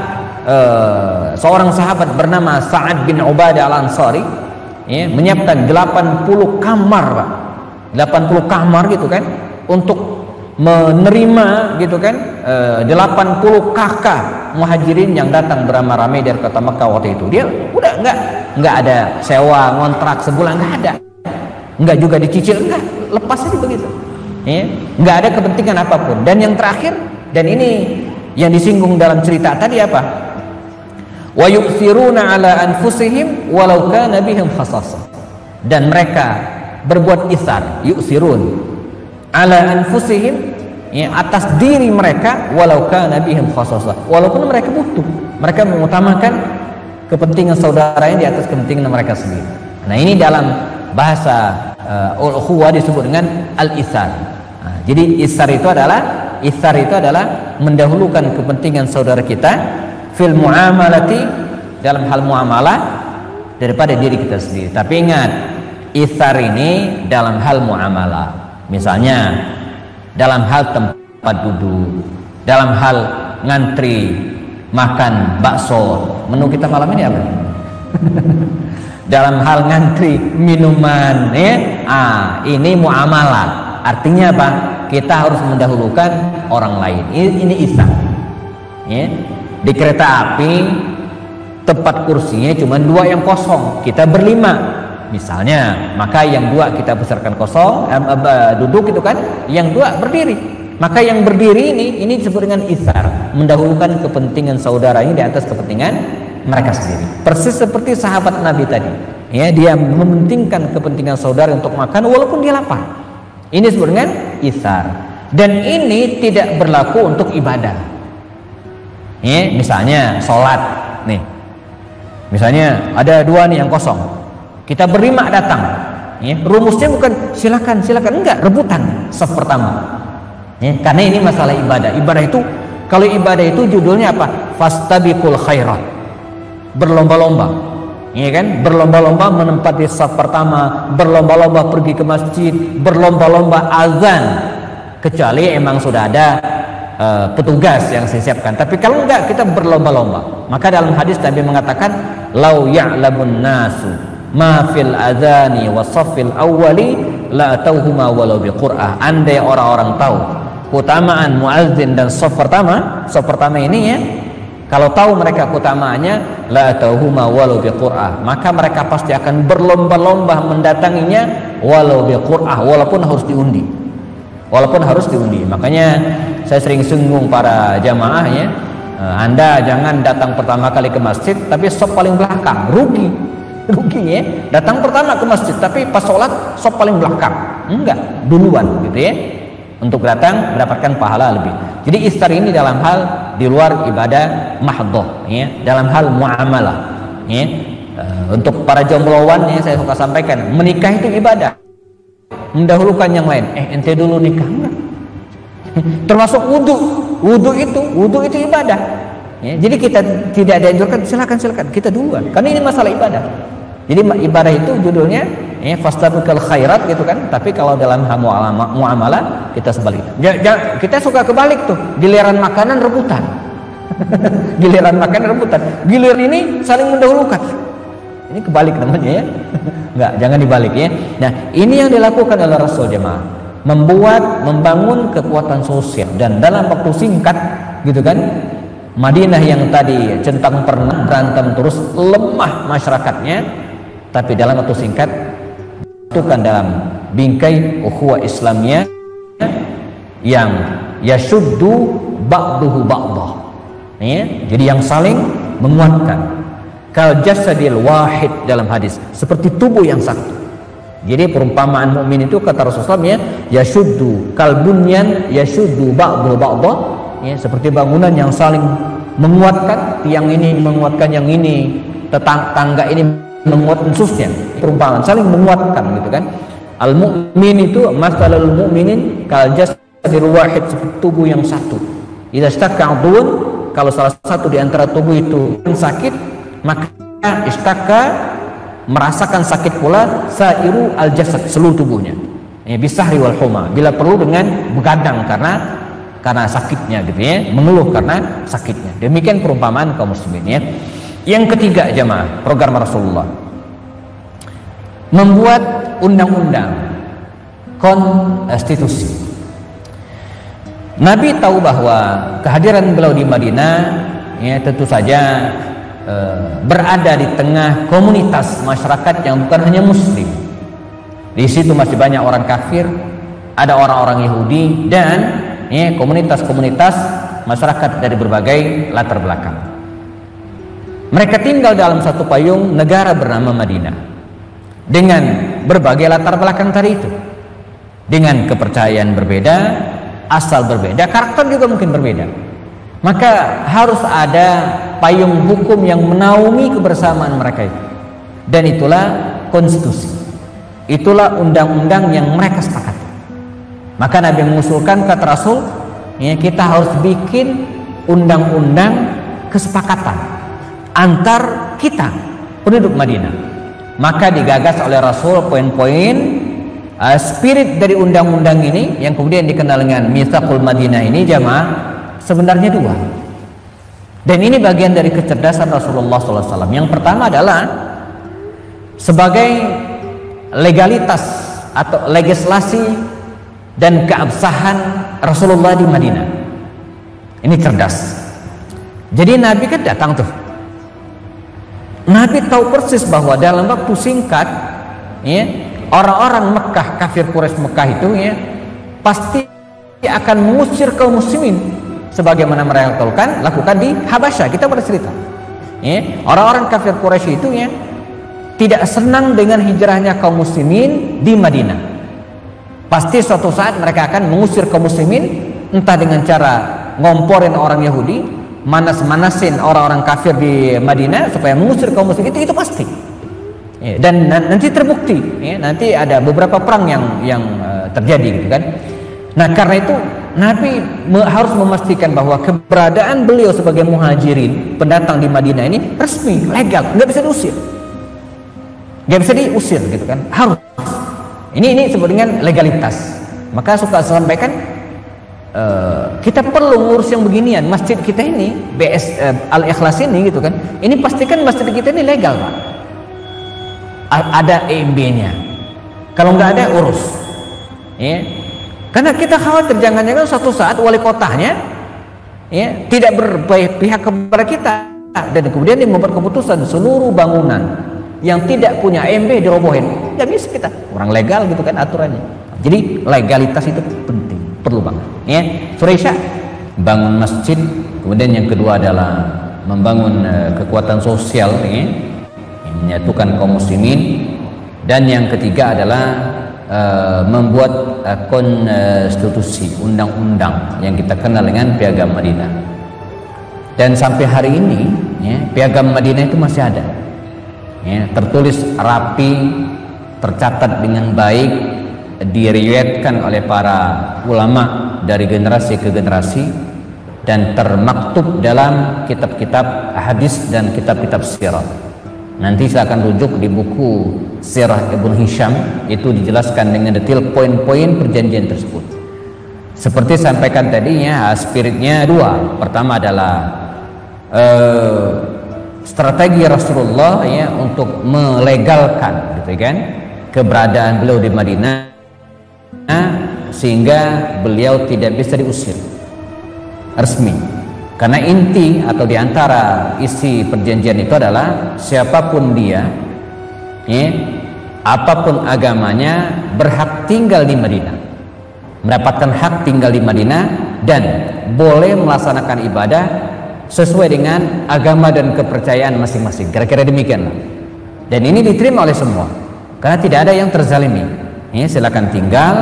seorang sahabat bernama Sa'ad bin Ubadah al-Ansari ya, menyiapkan 80 kamar Pak, 80 kamar gitu kan, untuk menerima gitu kan 80 kakak muhajirin yang datang beramai-ramai dari kota Mekah waktu itu. Dia udah nggak ada sewa ngontrak sebulan, nggak ada, nggak juga dicicil, nggak, lepas aja begitu ya, nggak ada kepentingan apapun. Dan yang terakhir, dan ini yang disinggung dalam cerita tadi apa, wa yu'thiruna ala anfusihim walau kana bihim khasasah, dan mereka berbuat isar, yu'thirun ala anfusihim ya, atas diri mereka, walau kana bihim khasasah, walaupun mereka butuh, mereka mengutamakan kepentingan saudaranya di atas kepentingan mereka sendiri. Nah, ini dalam bahasa ukhuwah disebut dengan al-isar. Nah, jadi isar itu adalah mendahulukan kepentingan saudara kita fil muamalati, dalam hal muamalah, daripada diri kita sendiri. Tapi ingat, isar ini dalam hal muamalah. Misalnya dalam hal tempat duduk, dalam hal ngantri makan bakso. Menu kita malam ini apa? Dalam hal ngantri minuman ya. Ini muamalah. Artinya apa? Kita harus mendahulukan orang lain. Ini isar ya. Di kereta api tempat kursinya cuma 2 yang kosong, kita berlima misalnya, maka yang 2 kita besarkan kosong, duduk itu kan, yang 2 berdiri. Maka yang berdiri ini disebut dengan isar, mendahulukan kepentingan saudaranya di atas kepentingan mereka sendiri. Persis seperti sahabat Nabi tadi ya, dia mementingkan kepentingan saudara untuk makan walaupun dia lapar. Ini disebut dengan isar. Dan ini tidak berlaku untuk ibadah ya. Misalnya sholat nih, misalnya ada 2 nih yang kosong, kita berlima datang ya. Rumusnya bukan silakan, enggak, rebutan saf pertama ya. Karena ini masalah ibadah. Ibadah itu, kalau ibadah itu judulnya apa? Fastabiqul khairat, berlomba-lomba ya kan, berlomba-lomba menempati saf pertama, berlomba-lomba pergi ke masjid, berlomba-lomba azan, kecuali emang sudah ada petugas yang saya siapkan. Tapi kalau enggak, kita berlomba-lomba. Maka dalam hadis Nabi mengatakan, lau ya'lamun nasu ma fil adzani wa saffil awwali la tauhuma walau biqur'ah. Andai orang-orang tahu keutamaan muazzin dan shaf pertama ini ya, kalau tahu mereka keutamaannya, la tauhuma walau biqur'ah, maka mereka pasti akan berlomba-lomba mendatanginya walau biqur'ah, walaupun harus diundi. Makanya saya sering singgung para jamaah ya, Anda jangan datang pertama kali ke masjid tapi shaf paling belakang, rugi ya. Datang pertama ke masjid tapi pas sholat shaf paling belakang, enggak, duluan gitu ya, untuk datang mendapatkan pahala lebih. Jadi iftar ini dalam hal di luar ibadah mahdhah ya, dalam hal muamalah ya. Untuk para jombloan ya, saya suka sampaikan, menikah itu ibadah, mendahulukan yang lain. Ente dulu nikah enggak? Termasuk wudu itu ibadah ya. Jadi kita tidak dianjurkan silakan kita duluan, karena ini masalah ibadah. Jadi ibadah itu judulnya ya, fastabiqul khairat gitu kan. Tapi kalau dalam muamalah kita sebaliknya. Kita suka kebalik tuh, giliran makanan rebutan. Giliran ini saling mendahulukan. Ini kebalik namanya ya. Enggak, jangan dibalik ya. Nah, ini yang dilakukan oleh Rasul jemaah, membangun kekuatan sosial, dan dalam waktu singkat gitu kan. Madinah yang tadi centang pernah berantem terus, lemah masyarakatnya, tapi dalam waktu singkat bukan dalam bingkai ukhuwah Islamiyah yang yashuddu ba'duhu ba'dah ya, jadi yang saling menguatkan, kal jasadil wahid dalam hadis, seperti tubuh yang satu. Jadi perumpamaan mukmin itu kata Rasulullah ya, yashuddu kal bunyan yashuddu ba'duhu ba'dah ya, seperti bangunan yang saling menguatkan, tiang ini menguatkan yang ini, tetangga ini menguatkan susnya, perumpamaan saling menguatkan gitu kan. Al mukmin itu masalul mukminin kal jasadil wahid, seperti tubuh yang satu. Idza istaka 'udhun, kalau salah satu di antara tubuh itu sakit, maka istaka merasakan sakit pula sairu al jasad, seluruh tubuhnya ya, bisahri wal huma, bila perlu dengan begadang karena sakitnya gitu ya, mengeluh karena sakitnya. Demikian perumpamaan kaum muslimin ya. Yang ketiga jemaah, program Rasulullah membuat undang-undang konstitusi. Nabi tahu bahwa kehadiran beliau di Madinah ya, tentu saja berada di tengah komunitas masyarakat yang bukan hanya muslim. Di situ masih banyak orang kafir, ada orang-orang Yahudi, dan ya, komunitas-komunitas masyarakat dari berbagai latar belakang. Mereka tinggal dalam satu payung negara bernama Madinah, dengan berbagai latar belakang tadi itu, dengan kepercayaan berbeda, asal berbeda, karakter juga mungkin berbeda. Maka harus ada payung hukum yang menaungi kebersamaan mereka itu, dan itulah konstitusi, itulah undang-undang yang mereka sepakati. Maka Nabi mengusulkan, kata Rasul ya, kita harus bikin undang-undang kesepakatan antar kita penduduk Madinah. Maka digagas oleh Rasul poin-poin spirit dari undang-undang ini, yang kemudian dikenal dengan Mitsaqul Madinah ini jamaah, sebenarnya dua. Dan ini bagian dari kecerdasan Rasulullah SAW. Yang pertama adalah sebagai legalitas atau legislasi dan keabsahan Rasulullah di Madinah. Ini cerdas. Jadi Nabi kan datang tuh, Nabi tahu persis bahwa dalam waktu singkat ya, orang-orang Mekah, kafir Quraisy Mekah itu ya, pasti akan mengusir kaum muslimin sebagaimana mereka lakukan di Habasyah. Kita bercerita ya, orang-orang kafir Quraisy itu ya tidak senang dengan hijrahnya kaum muslimin di Madinah. Pasti suatu saat mereka akan mengusir kaum muslimin, entah dengan cara ngomporin orang Yahudi, manas-manasin orang-orang kafir di Madinah supaya mengusir kaum muslim, itu pasti ya, dan nanti terbukti ya, nanti ada beberapa perang yang terjadi gitu kan. Nah karena itu Nabi harus memastikan bahwa keberadaan beliau sebagai muhajirin, pendatang di Madinah ini resmi, legal, nggak bisa diusir gitu kan, harus ini sebut dengan legalitas. Maka suka sampaikan kita perlu ngurus yang beginian. Masjid kita ini BS Al-Ikhlas ini gitu kan, ini pastikan masjid kita ini legal Pak, ada EMB-nya. Kalau nggak ada urus ya. Karena kita khawatir jangan-jangan suatu saat wali kotanya ya tidak berpihak kepada kita, dan kemudian dia membuat keputusan seluruh bangunan yang tidak punya EMB dirobohin. Nggak bisa kita, orang legal gitu kan aturannya. Jadi legalitas itu penting, perlu banget ya. Surah Isya, bangun masjid. Kemudian yang kedua adalah membangun kekuatan sosial ya, menyatukan kaum muslimin. Dan yang ketiga adalah membuat konstitusi, undang-undang yang kita kenal dengan Piagam Madinah. Dan sampai hari ini ya, Piagam Madinah itu masih ada ya, tertulis rapi, tercatat dengan baik, diriwayatkan oleh para ulama dari generasi ke generasi, dan termaktub dalam kitab-kitab hadis dan kitab-kitab sirah. Nanti saya akan rujuk di buku Sirah Ibnu Hisham, itu dijelaskan dengan detail poin-poin perjanjian tersebut. Seperti sampaikan tadinya, spiritnya dua. Pertama adalah strategi Rasulullah ya untuk melegalkan gitu kan keberadaan beliau di Madinah, sehingga beliau tidak bisa diusir resmi. Karena inti atau diantara isi perjanjian itu adalah siapapun dia ya, apapun agamanya, berhak tinggal di Madinah, mendapatkan hak tinggal di Madinah, dan boleh melaksanakan ibadah sesuai dengan agama dan kepercayaan masing-masing. Kira-kira demikianlah. Dan ini diterima oleh semua, karena tidak ada yang terzalimi ya, silakan tinggal,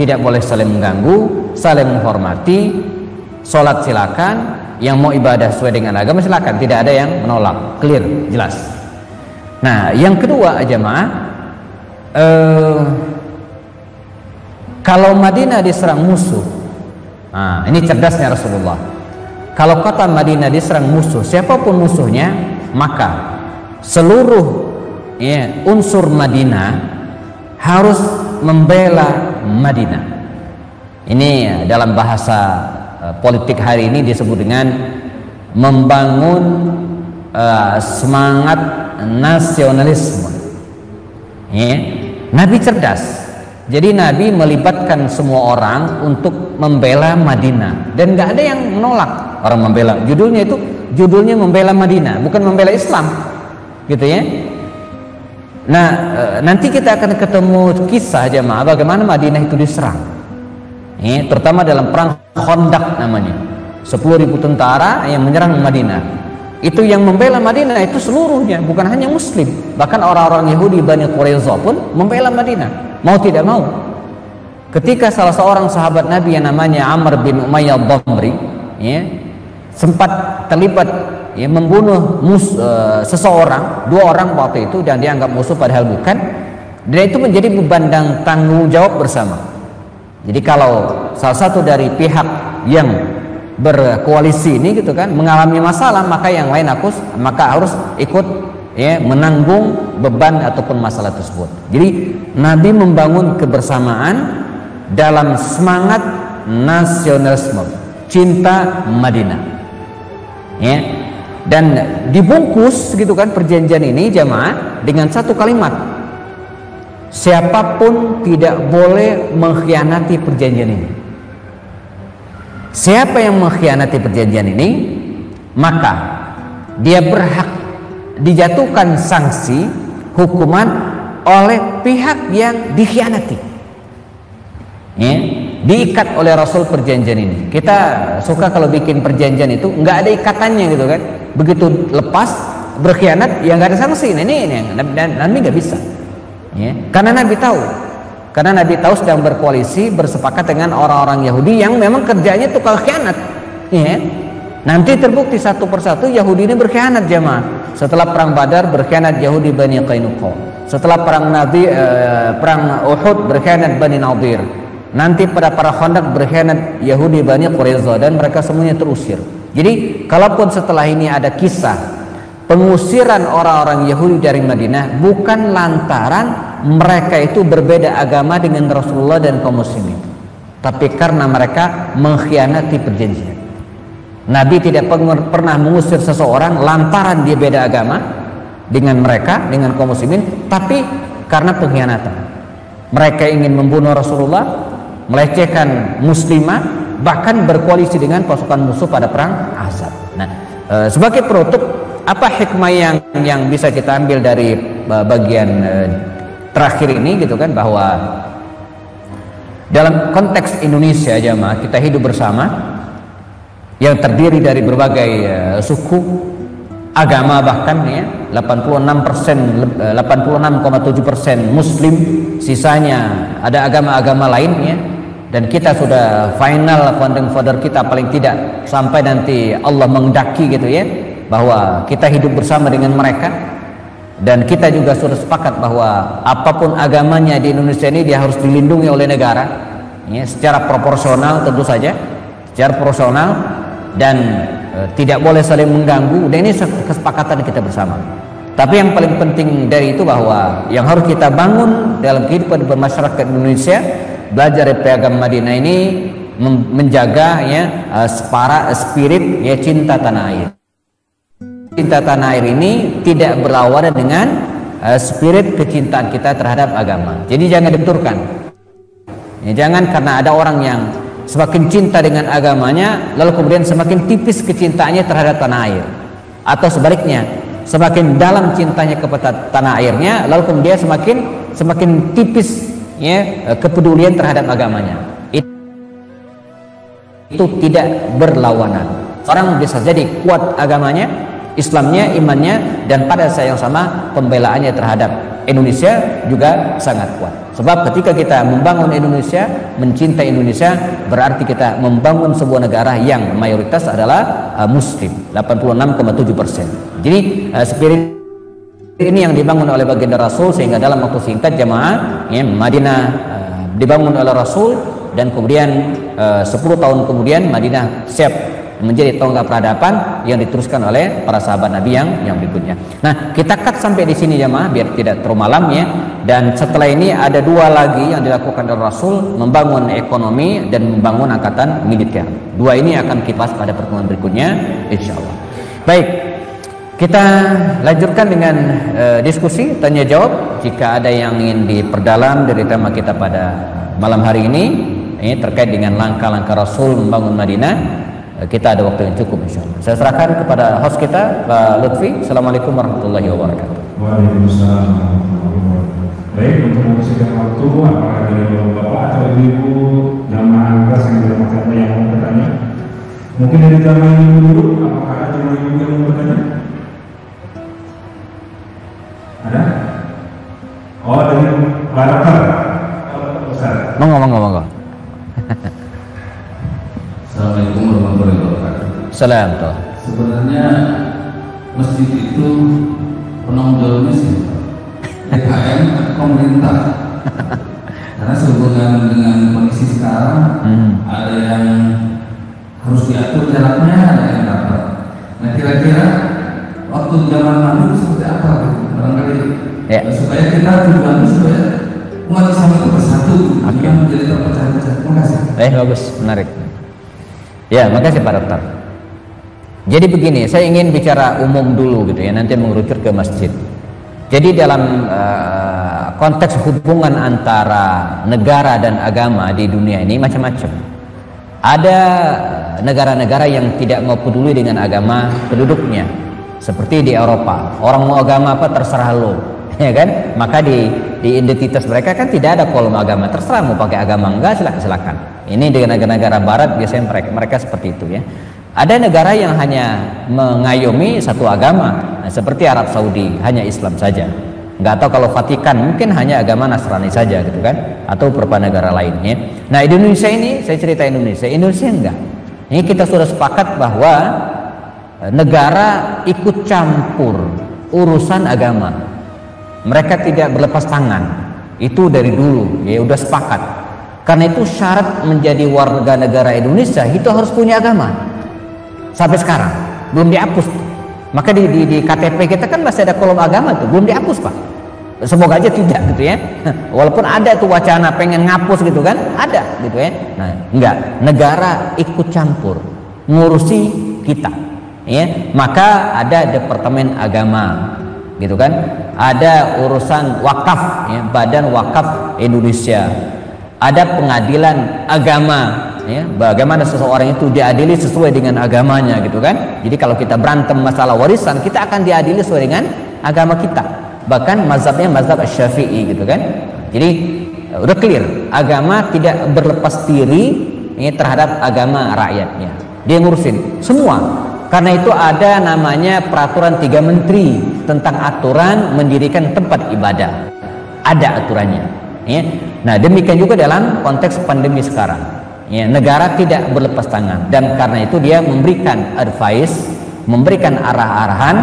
tidak boleh saling mengganggu, saling menghormati, sholat silakan, yang mau ibadah sesuai dengan agama silakan, tidak ada yang menolak, clear, jelas. Nah, yang kedua jemaah, kalau Madinah diserang musuh, nah ini cerdasnya Rasulullah. Kalau kota Madinah diserang musuh, siapapun musuhnya, maka seluruh ya, unsur Madinah harus membela Madinah. Ini dalam bahasa politik hari ini disebut dengan membangun semangat nasionalisme ya. Nabi cerdas, jadi Nabi melibatkan semua orang untuk membela Madinah, dan nggak ada yang menolak orang membela. Judulnya membela Madinah, bukan membela Islam gitu ya. Nah, nanti kita akan ketemu kisah jemaah bagaimana Madinah itu diserang ya, terutama dalam perang Khandaq namanya. 10.000 tentara yang menyerang Madinah. Itu yang membela Madinah itu seluruhnya, bukan hanya muslim. Bahkan orang-orang Yahudi Bani Quraisyah pun membela Madinah, mau tidak mau. Ketika salah seorang sahabat Nabi yang namanya Amr bin Umayyah Dhamri ya, sempat terlibat ya, membunuh seseorang, 2 orang waktu itu, dan dianggap musuh padahal bukan. Dan itu menjadi beban dan tanggung jawab bersama. Jadi kalau salah satu dari pihak yang berkoalisi ini gitu kan mengalami masalah, maka yang lain harus ikut ya, menanggung beban ataupun masalah tersebut. Jadi Nabi membangun kebersamaan dalam semangat nasionalisme, cinta Madinah ya. Dan dibungkus gitu kan perjanjian ini jamaah dengan satu kalimat, siapapun tidak boleh mengkhianati perjanjian ini. Siapa yang mengkhianati perjanjian ini, maka dia berhak dijatuhkan sanksi hukuman oleh pihak yang dikhianati ya, diikat oleh Rasul perjanjian ini. Kita suka kalau bikin perjanjian itu nggak ada ikatannya gitu kan, begitu lepas berkhianat ya nggak ada sanksi. Nah, ini Nabi nggak bisa ya, karena Nabi tahu sedang berkoalisi bersepakat dengan orang-orang Yahudi yang memang kerjanya tukang khianat ya. Nanti terbukti satu persatu Yahudi ini berkhianat jemaah. Setelah perang Badar berkhianat Yahudi Bani Qainuqa, setelah perang Uhud berkhianat Bani Nadir, nanti pada para Khandaq berkhianat Yahudi Bani Quraisyah, dan mereka semuanya terusir. Jadi kalaupun setelah ini ada kisah pengusiran orang-orang Yahudi dari Madinah, bukan lantaran mereka itu berbeda agama dengan Rasulullah dan kaum muslimin. tapi karena mereka mengkhianati perjanjian. Nabi tidak pernah mengusir seseorang lantaran dia beda agama dengan mereka, dengan kaum muslimin, tapi karena pengkhianatan. Mereka ingin membunuh Rasulullah, melecehkan muslimah, bahkan berkoalisi dengan pasukan musuh pada perang Ahzab. Nah, sebagai penutup, apa hikmah yang bisa kita ambil dari bagian terakhir ini gitu kan, bahwa dalam konteks Indonesia jamaah, kita hidup bersama yang terdiri dari berbagai suku, agama, bahkan ya 86,7% Muslim, sisanya ada agama-agama lainnya, dan kita sudah final founding father kita paling tidak sampai nanti Allah menghendaki gitu ya, bahwa kita hidup bersama dengan mereka, dan kita juga sudah sepakat bahwa apapun agamanya di Indonesia ini dia harus dilindungi oleh negara ya, secara proporsional tentu saja, secara proporsional, dan tidak boleh saling mengganggu, dan ini kesepakatan kita bersama. Tapi yang paling penting dari itu bahwa yang harus kita bangun dalam kehidupan bermasyarakat Indonesia, belajar dari piagam Madinah ini, menjaga ya spirit ya cinta tanah air. Cinta tanah air ini tidak berlawanan dengan spirit kecintaan kita terhadap agama. Jadi jangan dibenturkan. Ya, jangan karena ada orang yang semakin cinta dengan agamanya, lalu kemudian semakin tipis kecintaannya terhadap tanah air, atau sebaliknya, semakin dalam cintanya kepada tanah airnya, lalu kemudian semakin tipis ya kepedulian terhadap agamanya. Itu tidak berlawanan. Orang bisa jadi kuat agamanya, Islamnya, imannya, dan pada saat yang sama pembelaannya terhadap Indonesia juga sangat kuat. Sebab ketika kita membangun Indonesia, mencintai Indonesia, berarti kita membangun sebuah negara yang mayoritas adalah Muslim, 86,7%. Jadi spirit ini yang dibangun oleh baginda Rasul, sehingga dalam waktu singkat jamaah ya, Madinah dibangun oleh Rasul, dan kemudian 10 tahun kemudian Madinah siap menjadi tonggak peradaban yang diteruskan oleh para sahabat Nabi yang berikutnya. Nah, kita cut sampai di sini jamaah biar tidak terlalu malam ya. Dan setelah ini ada 2 lagi yang dilakukan oleh Rasul, membangun ekonomi dan membangun angkatan militer. 2 ini akan kita bahas pada pertemuan berikutnya insyaallah. Baik, kita lanjutkan dengan diskusi tanya jawab. Jika ada yang ingin diperdalam dari tema kita pada malam hari ini terkait dengan langkah-langkah Rasul membangun Madinah, kita ada waktu yang cukup insyaallah. Saya serahkan kepada host kita Pak Lutfi. Assalamualaikum warahmatullahi wabarakatuh. Waalaikumsalam warahmatullahi wabarakatuh. Baik, untuk membersihkan waktu, apakah dari bapak atau ibu jamaah kelas yang dirahmati Allah yang mau bertanya? Mungkin dari jamaah ibu dulu, apakah ada jamaah ibu yang mau bertanya? Ada? Oh, dari Barakar. Monggo. Assalamualaikum warahmatullahi wabarakatuh. Salam toh. Sebenarnya masjid itu penanggalnya siapa? DKM atau pemerintah? Karena sehubungan dengan kondisi sekarang ada yang harus diatur jaraknya, ada yang dapat. Nah, kira-kira waktu zaman lalu seperti apa gitu? Barangkali supaya kita tujuannya supaya umat Islam itu bersatu, bukan menjadi terpecah-pecah. Terima kasih. Bagus, menarik. Ya, makasih Pak Dokter. Jadi begini, saya ingin bicara umum dulu gitu ya, nanti mengerucut ke masjid. Jadi dalam konteks hubungan antara negara dan agama di dunia ini macam-macam. Ada negara-negara yang tidak mau peduli dengan agama penduduknya, seperti di Eropa. Orang mau agama apa terserah lo, ya kan? Maka di identitas mereka kan tidak ada kolom agama, terserah mau pakai agama enggak, silakan. Ini dengan negara-negara Barat biasanya mereka seperti itu ya. Ada negara yang hanya mengayomi satu agama, nah, seperti Arab Saudi hanya Islam saja. Nggak tahu kalau Vatikan mungkin hanya agama Nasrani saja gitu kan, atau beberapa negara lainnya. Nah, Indonesia ini saya cerita Indonesia enggak. Ini kita sudah sepakat bahwa negara ikut campur urusan agama. Mereka tidak berlepas tangan. Itu dari dulu ya udah sepakat. Karena itu syarat menjadi warga negara Indonesia itu harus punya agama. Sampai sekarang belum dihapus. Maka di KTP kita kan masih ada kolom agama tuh, belum dihapus Pak. Semoga aja tidak gitu ya. Walaupun ada tuh wacana pengen ngapus gitu kan, ada gitu ya. Nah, enggak, negara ikut campur ngurusi kita. Ya, maka ada Departemen Agama gitu kan. Ada urusan wakaf ya, Badan Wakaf Indonesia. Ada pengadilan agama ya, bagaimana seseorang itu diadili sesuai dengan agamanya gitu kan. Jadi kalau kita berantem masalah warisan, kita akan diadili sesuai dengan agama kita. Bahkan mazhabnya mazhab Syafi'i gitu kan. Jadi udah clear, agama tidak berlepas diri ini terhadap agama rakyatnya. Dia ngurusin semua. Karena itu ada namanya peraturan 3 menteri tentang aturan mendirikan tempat ibadah. Ada aturannya. Ya. Nah, demikian juga dalam konteks pandemi sekarang. Ya, negara tidak berlepas tangan dan karena itu dia memberikan advice, memberikan arah-arahan.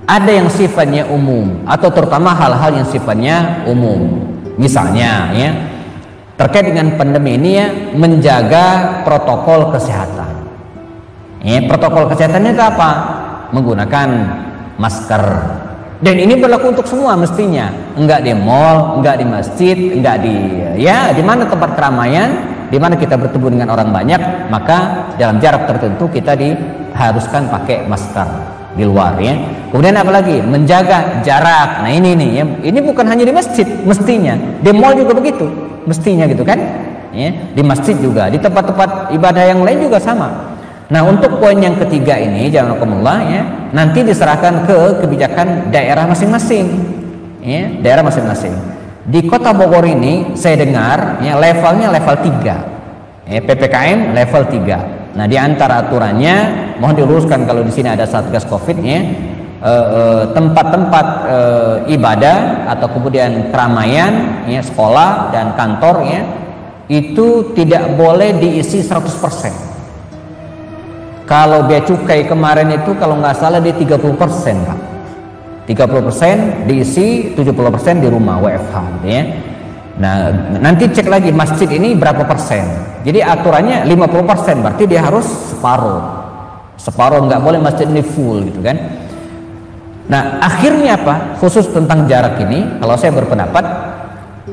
Ada yang sifatnya umum atau terutama hal-hal yang sifatnya umum. Misalnya ya, terkait dengan pandemi ini ya, menjaga protokol kesehatan. Ya, protokol kesehatan itu apa? Menggunakan masker. Dan ini berlaku untuk semua mestinya. Enggak di mall, enggak di masjid, enggak di ya di mana tempat keramaian, di mana kita bertemu dengan orang banyak, maka dalam jarak tertentu kita diharuskan pakai masker di luar ya. Kemudian apalagi menjaga jarak. Nah ini nih ya, ini bukan hanya di masjid mestinya, di mall juga begitu mestinya gitu kan ya, di masjid juga, di tempat-tempat ibadah yang lain juga sama. Nah untuk poin yang ketiga ini jazakumullah ya, nanti diserahkan ke kebijakan daerah masing-masing ya, daerah masing-masing. Di Kota Bogor ini saya dengar ya levelnya level 3 ya, PPKM level 3. Nah, di antara aturannya mohon diluruskan kalau di sini ada Satgas Covid ya, tempat-tempat ibadah atau kemudian keramaian ya, sekolah dan kantor ya, itu tidak boleh diisi 100%. Kalau bea cukai kemarin itu kalau nggak salah dia 30%, Pak. 30% diisi, 70% di rumah WFH gitu ya. Nah, nanti cek lagi masjid ini berapa persen. Jadi aturannya 50%, berarti dia harus separuh, nggak boleh masjid ini full gitu kan. Nah, akhirnya apa? Khusus tentang jarak ini, kalau saya berpendapat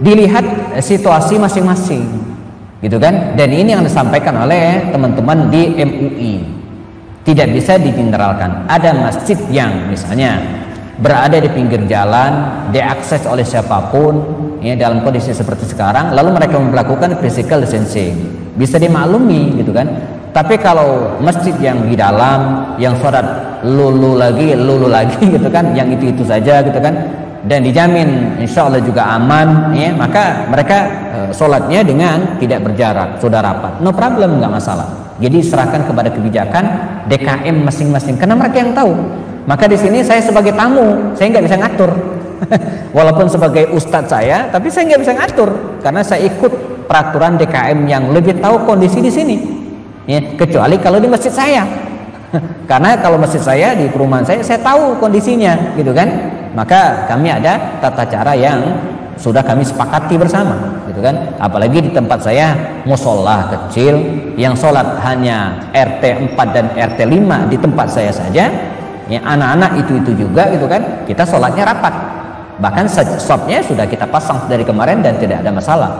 dilihat situasi masing-masing, gitu kan. Dan ini yang disampaikan oleh teman-teman di MUI. Tidak bisa digeneralkan. Ada masjid yang misalnya berada di pinggir jalan, diakses oleh siapapun ya, dalam kondisi seperti sekarang, lalu mereka melakukan physical distancing, bisa dimaklumi gitu kan. Tapi kalau masjid yang di dalam, yang sholat lulu lagi gitu kan, yang itu saja gitu kan, dan dijamin insya Allah juga aman ya, maka mereka sholatnya dengan tidak berjarak, sudah rapat, no problem, nggak masalah. Jadi serahkan kepada kebijakan DKM masing-masing karena mereka yang tahu. Maka di sini saya sebagai tamu, saya nggak bisa ngatur. Walaupun sebagai ustadz saya, tapi saya nggak bisa ngatur karena saya ikut peraturan DKM yang lebih tahu kondisi di sini. Ya, kecuali kalau di masjid saya. Karena kalau masjid saya di perumahan saya tahu kondisinya, gitu kan. Maka kami ada tata cara yang sudah kami sepakati bersama, gitu kan. Apalagi di tempat saya musola kecil yang sholat hanya RT 4 dan RT 5 di tempat saya saja. Ya, anak-anak itu juga gitu kan, kita sholatnya rapat, bahkan shopnya sudah kita pasang dari kemarin dan tidak ada masalah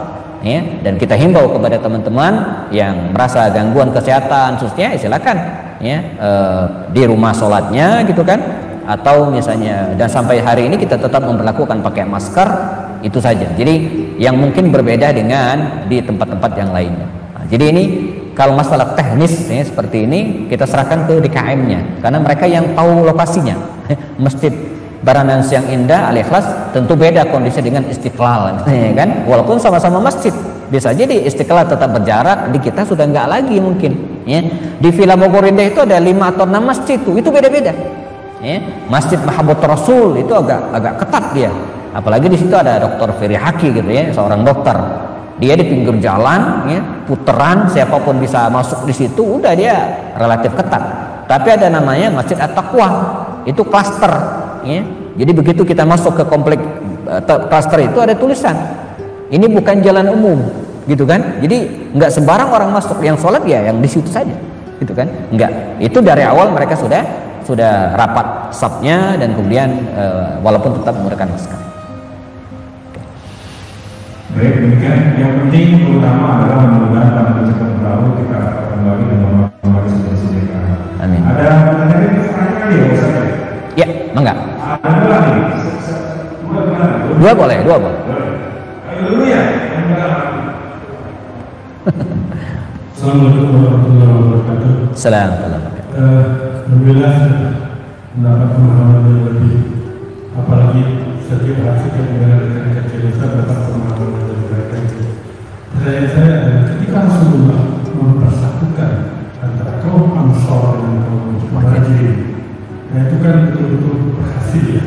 ya. Dan kita himbau kepada teman-teman yang merasa gangguan kesehatan khususnya silakan ya, di rumah sholatnya gitu kan, atau misalnya, dan sampai hari ini kita tetap memperlakukan pakai masker, itu saja. Jadi yang mungkin berbeda dengan di tempat-tempat yang lainnya. Nah, jadi ini kalau masalah teknis ya, seperti ini kita serahkan ke DKM-nya karena mereka yang tahu lokasinya. Masjid Baranan Siang Indah Al-Ikhlas tentu beda kondisi dengan Istiqlal ya kan, walaupun sama-sama masjid bisa jadi Istiqlal tetap berjarak, di kita sudah nggak lagi mungkin ya. Di Villa Bogor Indah itu ada 5 atau 6 masjid itu beda-beda ya. Masjid Mahabbat Rasul itu agak ketat dia, apalagi di situ ada Dr. Ferry Haki gitu ya, seorang dokter. Dia di pinggir jalan ya, puteran, siapapun bisa masuk di situ, udah dia relatif ketat. Tapi ada namanya Masjid At-Taqwa, itu klaster ya. Jadi begitu kita masuk ke komplek klaster itu ada tulisan ini bukan jalan umum gitu kan. Jadi nggak sembarang orang masuk, yang sholat ya yang di situ saja gitu kan. Enggak, itu dari awal mereka sudah rapat safnya dan kemudian walaupun tetap menggunakan masker. kan yang penting terutama adalah mudah-mudahan dalam cepat berlalu kita kembali dengan normal seperti sedia. Amin. Ada pertanyaan kali ya Ustaz? Ya, mangga. Ada lagi. Dua boleh. Dulu ya. Assalamualaikum warahmatullahi wabarakatuh. Assalamualaikum. Alhamdulillah mendapat pemahaman yang lebih, apalagi setiap hasil yang mengenai kecil Ustaz dapat pemahaman yang lebih baik lagi. Pertanyaan saya adalah ketika Rasulullah mempersatukan antara kaum Ansor dan kaum Muhajirin, nah itu kan betul-betul berhasil ya.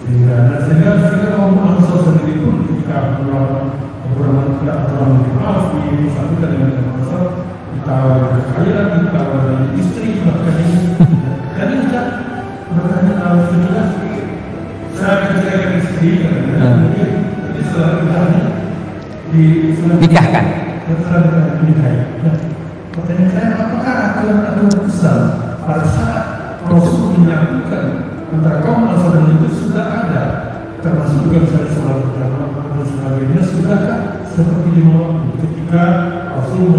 Sehingga kaum Ansor sendiri pun ketika melakukan beberapa aturan maaf disatukan dengan kaum Ansor, ditawar kekayaan, ditawar dari istri, bahkan ini. Tadi Ustaz bertanya kalau setelah saya ketika istri, kemudian setelah ditanya Nikahkan. Setelah dinikahi. Nah, pertanyaan saya, apakah aturan besar pada saat Rasul menyatukan antara kaum Ansor dan itu sudah ada, termasuk juga misalnya sholat berjamaah dan sebagainya, sudahkah seperti di waktu ketika Rasul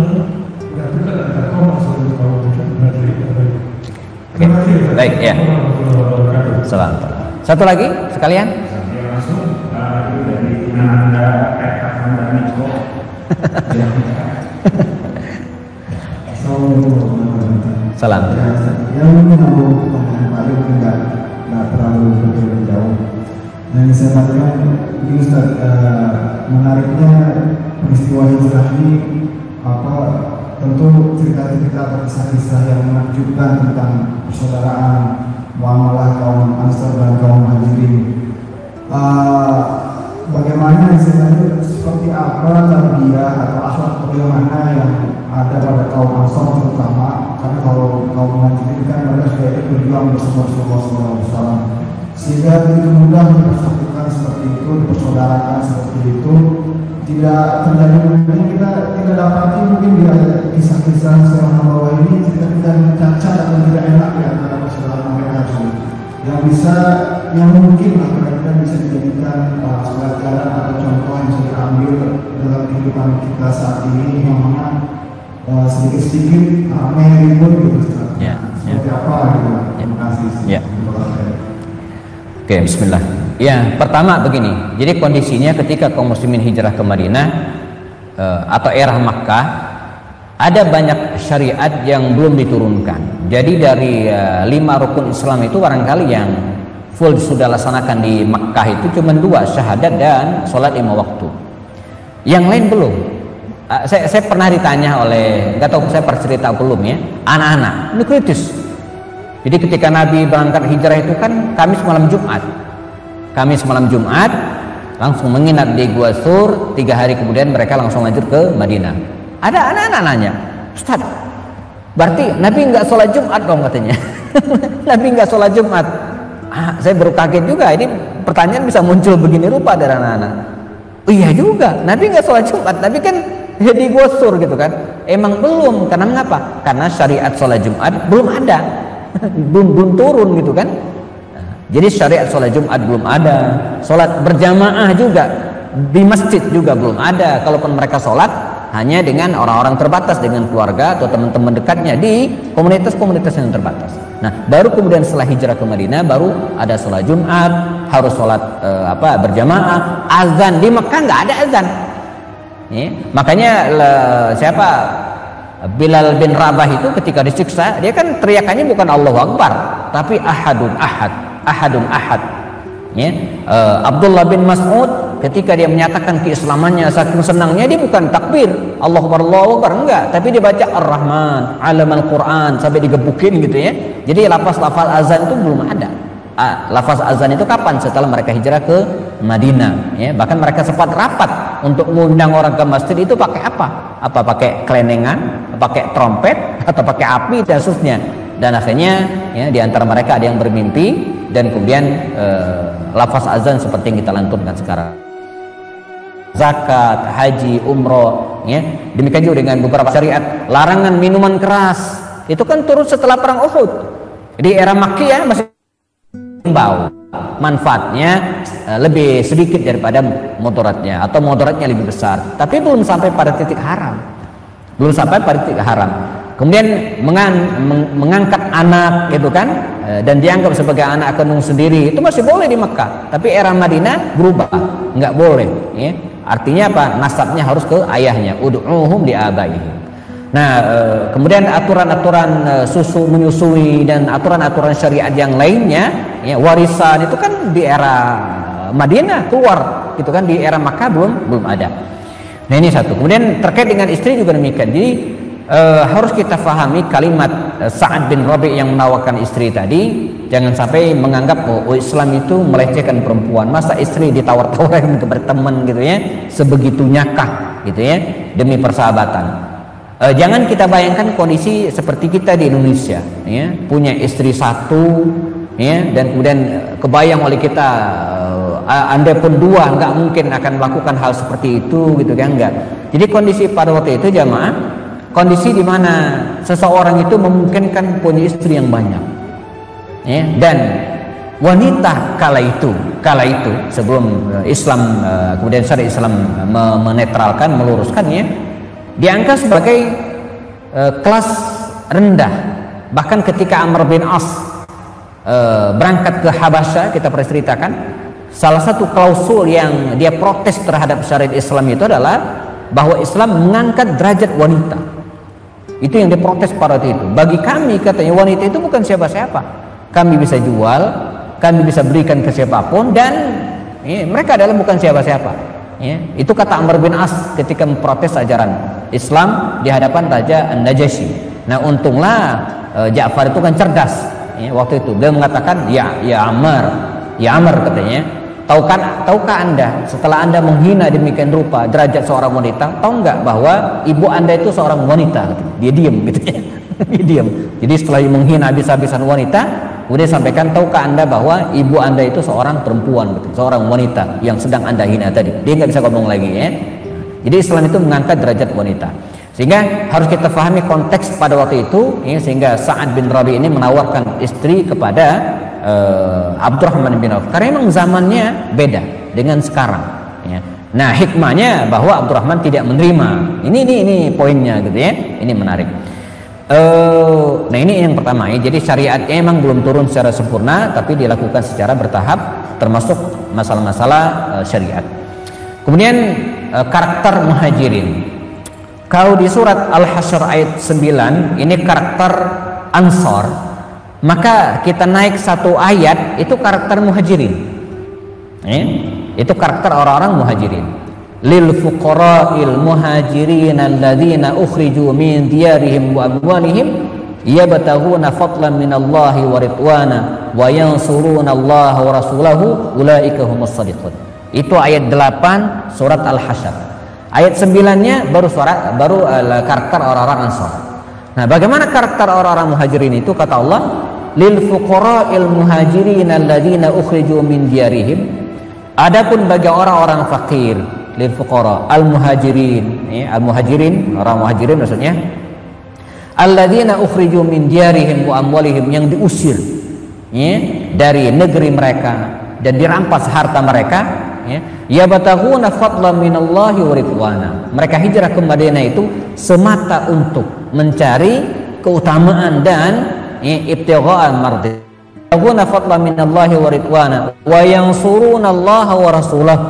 menyatukan antara kaum Ansor dan kaum Muhajirin? Terima kasih. Baik, ya. Salam. Satu lagi sekalian. Salam. Yang menyambung pertanyaan Pak Lim nggak terlalu betul jauh. Dan saya tanyakan ini Ustaz, menariknya peristiwa hijrah ini tentu cerita-cerita atau kisah-kisah yang menakjubkan tentang persaudaraan, muamalah kaum Ansor dan kaum Muhajirin. Bagaimana istilahnya, seperti apa tarbiyah atau akhlak bagaimana yang ada pada kaum Ansor terutama, karena kalau kaum Muhajirin kan mereka sudah ikut berjuang bersama Rasulullah, sehingga begitu mudah dipersatukan seperti itu, dipersaudarakan seperti itu, tidak terjadi mungkin kita tidak dapati mungkin di kisah-kisah seorang bawah ini tidak cacat atau tidak enak di antara persaudaraan mereka yang bisa, yang mungkin lah mereka bisa dijadikan pelajaran atau contoh yang bisa diambil dalam kehidupan kita saat ini, yang mana sedikit-sedikit ramai ribut gitu. Seperti apa gitu. Terima kasih. Oke, bismillah. Ya, pertama begini. Jadi kondisinya ketika kaum muslimin hijrah ke Madinah atau era Makkah, ada banyak syariat yang belum diturunkan. Jadi dari 5 rukun Islam itu barangkali yang full sudah laksanakan di Makkah itu cuma 2, syahadat dan sholat 5 waktu. Yang lain belum. Saya pernah ditanya oleh, nggak tahu saya pernah cerita belum ya, anak-anak ini kritis. Jadi ketika Nabi berangkat hijrah itu kan Kamis malam Jumat langsung menginap di Gua Sur, 3 hari kemudian mereka langsung lanjut ke Madinah. Ada anak-anak nanya, Ustaz, berarti Nabi nggak sholat Jumat dong katanya. Nabi nggak sholat Jumat. Saya baru kaget juga, ini pertanyaan bisa muncul begini rupa dari anak-anak. Oh iya juga, Nabi nggak sholat Jumat, Nabi kan di Gua Sur gitu kan. Emang belum, karena mengapa? Karena syariat sholat Jumat belum ada. belum turun gitu kan. Jadi syariat sholat Jumat belum ada, sholat berjamaah juga di masjid juga belum ada. Kalaupun mereka sholat hanya dengan orang-orang terbatas, dengan keluarga atau teman-teman dekatnya di komunitas-komunitas yang terbatas. Nah, baru kemudian setelah hijrah ke Madinah baru ada sholat Jumat, harus sholat berjamaah. Azan di Mekah nggak ada azan. Ya, makanya Bilal bin Rabah itu ketika disiksa, dia kan teriakannya bukan Allahu Akbar, tapi Ahadun Ahad. Ya. Abdullah bin Mas'ud ketika dia menyatakan keislamannya, saking senangnya dia bukan takbir Allahu Akbar, enggak, tapi dia baca Ar-Rahman, alamal Quran sampai digebukin gitu ya. Jadi lafaz-lafaz azan itu belum ada. Lafaz azan itu kapan? Setelah mereka hijrah ke Madinah ya. Bahkan mereka sempat rapat untuk mengundang orang ke masjid itu pakai apa? Pakai kelenengan, pakai trompet, atau pakai api dan seterusnya. Dan akhirnya ya, di antara mereka ada yang bermimpi dan kemudian lafaz azan seperti yang kita lantunkan sekarang. Zakat, haji, umroh ya. Demikian juga dengan beberapa syariat. Larangan minuman keras itu kan turun setelah perang Uhud. Di era Makkiyah masih bau, manfaatnya lebih sedikit daripada mudaratnya, atau mudaratnya lebih besar, tapi belum sampai pada titik haram, belum sampai pada titik haram. Kemudian mengangkat anak gitu kan, dan dianggap sebagai anak kandung sendiri, itu masih boleh di Mekah, tapi era Madinah berubah, nggak boleh ya. Artinya apa? Nasabnya harus ke ayahnya, ud'uhum li abaihim. Nah, kemudian aturan-aturan susu menyusui dan aturan-aturan syariat yang lainnya, ya, warisan itu kan di era Madinah keluar, gitu kan, di era Makkah belum ada. Nah, ini satu. Kemudian terkait dengan istri juga demikian. Jadi harus kita pahami kalimat Sa'ad bin Rabi' yang menawarkan istri tadi, jangan sampai menganggap oh Islam itu melecehkan perempuan. Masa istri ditawar-tawarin kepada teman gitu ya, sebegitunya kah gitu ya, demi persahabatan. Jangan kita bayangkan kondisi seperti kita di Indonesia, ya, punya istri satu, ya, dan kemudian kebayang oleh kita, Anda pun dua, nggak mungkin akan melakukan hal seperti itu, gitu kan, enggak. Jadi kondisi pada waktu itu jamaah, kondisi di mana seseorang itu memungkinkan punya istri yang banyak, ya, dan wanita kala itu sebelum Islam, kemudian syariat Islam menetralkan, meluruskannya, diangkat sebagai kelas rendah. Bahkan ketika Amr bin As berangkat ke Habasyah, kita pernah ceritakan, salah satu klausul yang dia protes terhadap syariat Islam itu adalah bahwa Islam mengangkat derajat wanita. Itu yang diprotes pada waktu itu. Bagi kami, katanya, wanita itu bukan siapa-siapa. Kami bisa jual, kami bisa berikan ke siapapun, dan ya, mereka adalah bukan siapa-siapa. Ya, itu kata Amr bin As ketika memprotes ajaran Islam di hadapan Raja An-Najasyi. Nah, untunglah Ja'far itu kan cerdas. Ya, waktu itu dia mengatakan, ya Amr katanya, tahukah Anda setelah Anda menghina demikian rupa derajat seorang wanita, tahu nggak bahwa ibu Anda itu seorang wanita? Dia diam gitu ya. Dia diam. Jadi setelah menghina habis-habisan wanita, kemudian sampaikan, tahukah Anda bahwa ibu Anda itu seorang perempuan, betul, seorang wanita yang sedang Anda hina tadi. Dia nggak bisa ngomong lagi ya. Jadi Islam itu mengangkat derajat wanita. Sehingga harus kita pahami konteks pada waktu itu, ya, sehingga Sa'ad bin Rabi' ini menawarkan istri kepada Abdurrahman bin Auf, karena memang zamannya beda dengan sekarang. Ya. Nah, hikmahnya bahwa Abdurrahman tidak menerima. Ini poinnya gitu ya. Ini menarik. Nah, ini yang pertama ya. Jadi syariatnya emang belum turun secara sempurna, tapi dilakukan secara bertahap, termasuk masalah-masalah syariat. Kemudian karakter muhajirin. Kalau di surat Al-Hasyr ayat 9 ini karakter Ansor, maka kita naik satu ayat itu karakter muhajirin. Itu karakter orang-orang muhajirin. Lil fuqara'il muhajirin alladzina ukhriju min diyarihim wa amwalihim yabtaghuna fadlan minallahi wa ridwana wa yansuruna Allah wa rasulahu ulaika humus shadiqun. Itu ayat 8 surat Al-Hasyr. Ayat 9-nya baru karakter orang-orang Ansar. Nah, bagaimana karakter orang-orang muhajirin itu? Kata Allah, lil fuqara'il muhajirin alladzina ukhriju min diyarihim. Adapun bagi orang-orang fakir, lil fuqara al muhajirin, ya, al muhajirin, orang muhajirin maksudnya alladzina ukhriju min diyarihim wa amwalihim, yang diusir, ya, dari negeri mereka dan dirampas harta mereka, ya, yabtaghuna fadlan minallahi wa ridwana. Mereka hijrah ke Madinah itu semata untuk mencari keutamaan dan, ya, ibtigha'al mardhi. Yabtaghuna fadlan minallahi wa ridwana wa yansuruna Allah wa rasulahu,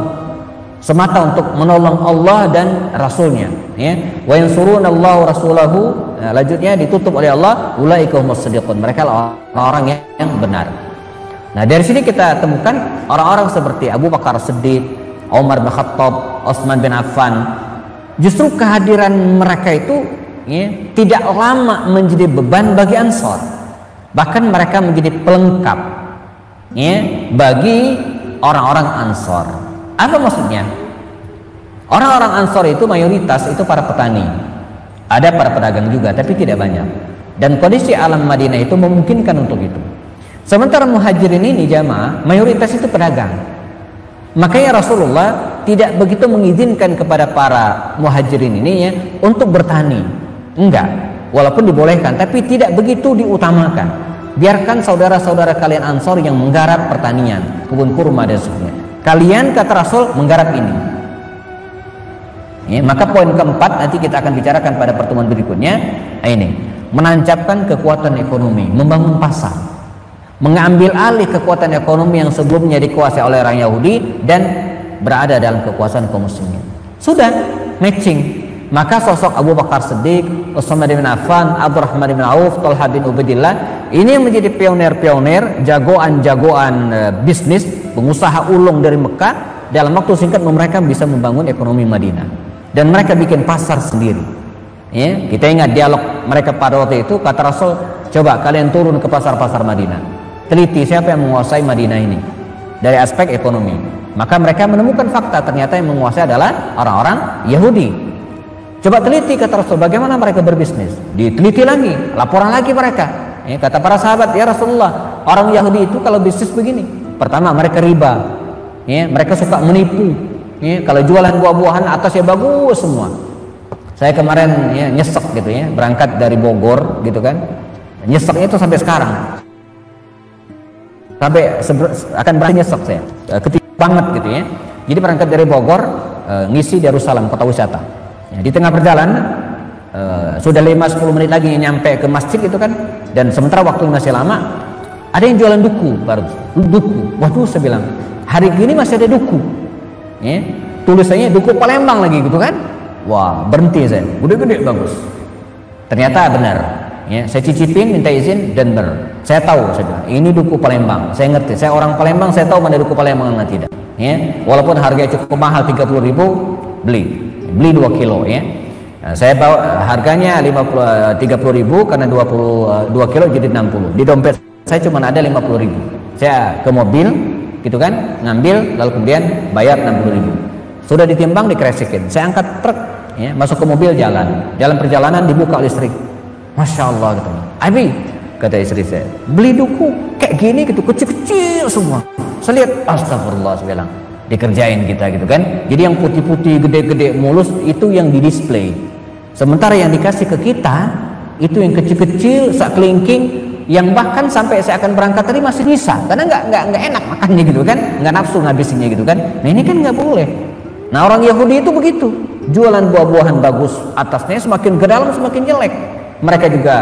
semata untuk menolong Allah dan Rasulnya, ya. Wa yansuruna Allah wa rasulahu, nah, lanjutnya ditutup oleh Allah, ulaika humus shadiqun, mereka orang-orang yang benar. Nah, dari sini kita temukan orang-orang seperti Abu Bakar Siddiq, Umar bin Khattab, Utsman bin Affan. Justru kehadiran mereka itu, ya, tidak lama menjadi beban bagi Ansar. Bahkan mereka menjadi pelengkap, ya, bagi orang-orang Ansar. Apa maksudnya? Orang-orang Ansar itu mayoritas itu para petani. Ada para pedagang juga, tapi tidak banyak. Dan kondisi alam Madinah itu memungkinkan untuk itu. Sementara muhajirin ini jamaah mayoritas itu pedagang. Makanya Rasulullah tidak begitu mengizinkan kepada para muhajirin ini, ya, untuk bertani. Enggak. Walaupun dibolehkan, tapi tidak begitu diutamakan. biarkan saudara-saudara kalian Ansor yang menggarap pertanian, kebun kurma dan sebagainya. Kalian, kata Rasul, menggarap ini. Ya, maka poin keempat nanti kita akan bicarakan pada pertemuan berikutnya. Ini menancapkan kekuatan ekonomi, membangun pasar, mengambil alih kekuatan ekonomi yang sebelumnya dikuasai oleh orang Yahudi dan berada dalam kekuasaan kaum muslimin. Sudah matching. Maka sosok Abu Bakar Siddiq, Utsman bin Affan, Abdurrahman bin Auf, Thalha bin Ubaidillah ini menjadi pionir-pionir, jagoan-jagoan bisnis, pengusaha ulung dari Mekah. Dalam waktu singkat mereka bisa membangun ekonomi Madinah dan mereka bikin pasar sendiri. Ya, kita ingat dialog mereka pada waktu itu, kata Rasul, coba kalian turun ke pasar-pasar Madinah, teliti siapa yang menguasai Madinah ini dari aspek ekonomi. Maka mereka menemukan fakta, ternyata yang menguasai adalah orang-orang Yahudi. Coba teliti, kata Rasul, bagaimana mereka berbisnis. Diteliti lagi, laporan lagi mereka. Ya, kata para sahabat, ya Rasulullah, orang Yahudi itu kalau bisnis begini. Pertama, mereka riba. Ya, mereka suka menipu. Ya, kalau jualan buah-buahan atasnya bagus semua. Saya kemarin ya, nyesek gitu ya, berangkat dari Bogor gitu kan. Nyeseknya itu sampai sekarang. Sampai akan berakhir nyesek saya. Ketika banget gitu ya. Jadi berangkat dari Bogor, ngisi Darussalam, kota wisata. Ya, di tengah perjalanan sudah 5-10 menit lagi nyampe ke masjid itu kan, dan sementara waktu masih lama, ada yang jualan duku baru. Duku, waduh, saya bilang hari ini masih ada duku. Ya, tulisannya duku Palembang lagi gitu kan. Wah, berhenti saya, gede-gede bagus. Ternyata benar. Ya, saya cicipin, minta izin dan benar. Saya tahu, saya bilang ini duku Palembang. Saya ngerti, saya orang Palembang, saya tahu mana duku Palembang mana tidak. Ya, walaupun harganya cukup mahal 30.000, beli 2 kilo ya. Nah, saya bawa harganya 30.000 karena 22 kilo jadi 60. Di dompet saya cuma ada 50.000. Saya ke mobil gitu kan, ngambil lalu kemudian bayar 60.000. Sudah ditimbang, dikresekin. Saya angkat truk ya, masuk ke mobil, jalan. Dalam perjalanan dibuka listrik. Masya Allah gitu. Abi, kata istri saya, beli duku kayak gini gitu, kecil-kecil semua. Saya lihat, astagfirullah, saya bilang, dikerjain kita gitu kan. Jadi yang putih-putih gede-gede mulus itu yang di display, sementara yang dikasih ke kita itu yang kecil-kecil saklingking, yang bahkan sampai saya akan berangkat tadi masih bisa karena nggak enak makannya gitu kan, nggak nafsu ngabisinnya gitu kan. Nah ini kan nggak boleh. Nah orang Yahudi itu begitu, jualan buah-buahan bagus, atasnya semakin ke dalam semakin jelek. Mereka juga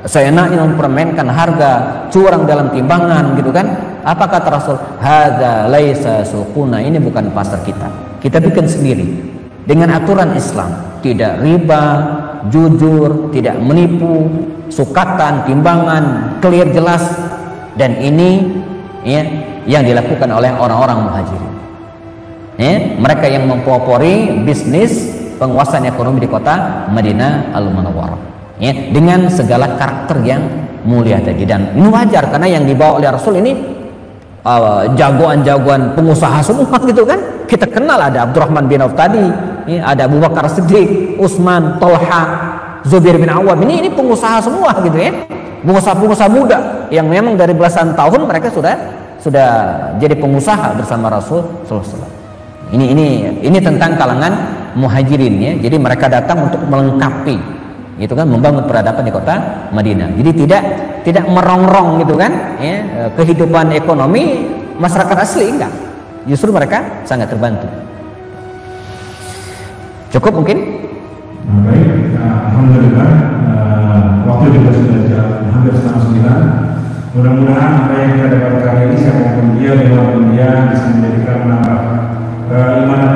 seenaknya mempermainkan harga, curang dalam timbangan gitu kan. Apa kata Rasul? Hadza laisa suquna, ini bukan pasar kita. Kita bikin sendiri dengan aturan Islam, tidak riba, jujur, tidak menipu, sukatan, timbangan, clear jelas. Dan ini ya yang dilakukan oleh orang-orang muhajirin. Ya, mereka yang mempelopori bisnis penguasaan ekonomi di kota Madinah Al-Munawwarah. Ya, dengan segala karakter yang mulia tadi, dan ini wajar karena yang dibawa oleh Rasul ini jagoan-jagoan pengusaha semua gitu kan. Kita kenal ada Abdurrahman bin Auf tadi, ya, ada Abu Bakar Siddiq, Utsman, Thalha, Zubair bin Awam. Ini pengusaha semua gitu ya. Pengusaha-pengusaha muda yang memang dari belasan tahun mereka sudah jadi pengusaha bersama Rasul sallallahu alaihi wasallam. Ini tentang kalangan muhajirin ya. Jadi mereka datang untuk melengkapi gitu kan, membangun peradaban di kota Madinah. Jadi tidak merongrong gitu kan ya, kehidupan ekonomi masyarakat asli, enggak. Justru mereka sangat terbantu. Cukup mungkin? Baik, alhamdulillah waktu juga sudah hampir setengah 9. Mudah-mudahan apa yang kita dapat kali ini, siapapun dia, dimanapun dia, bisa menjadikan menambah keimanan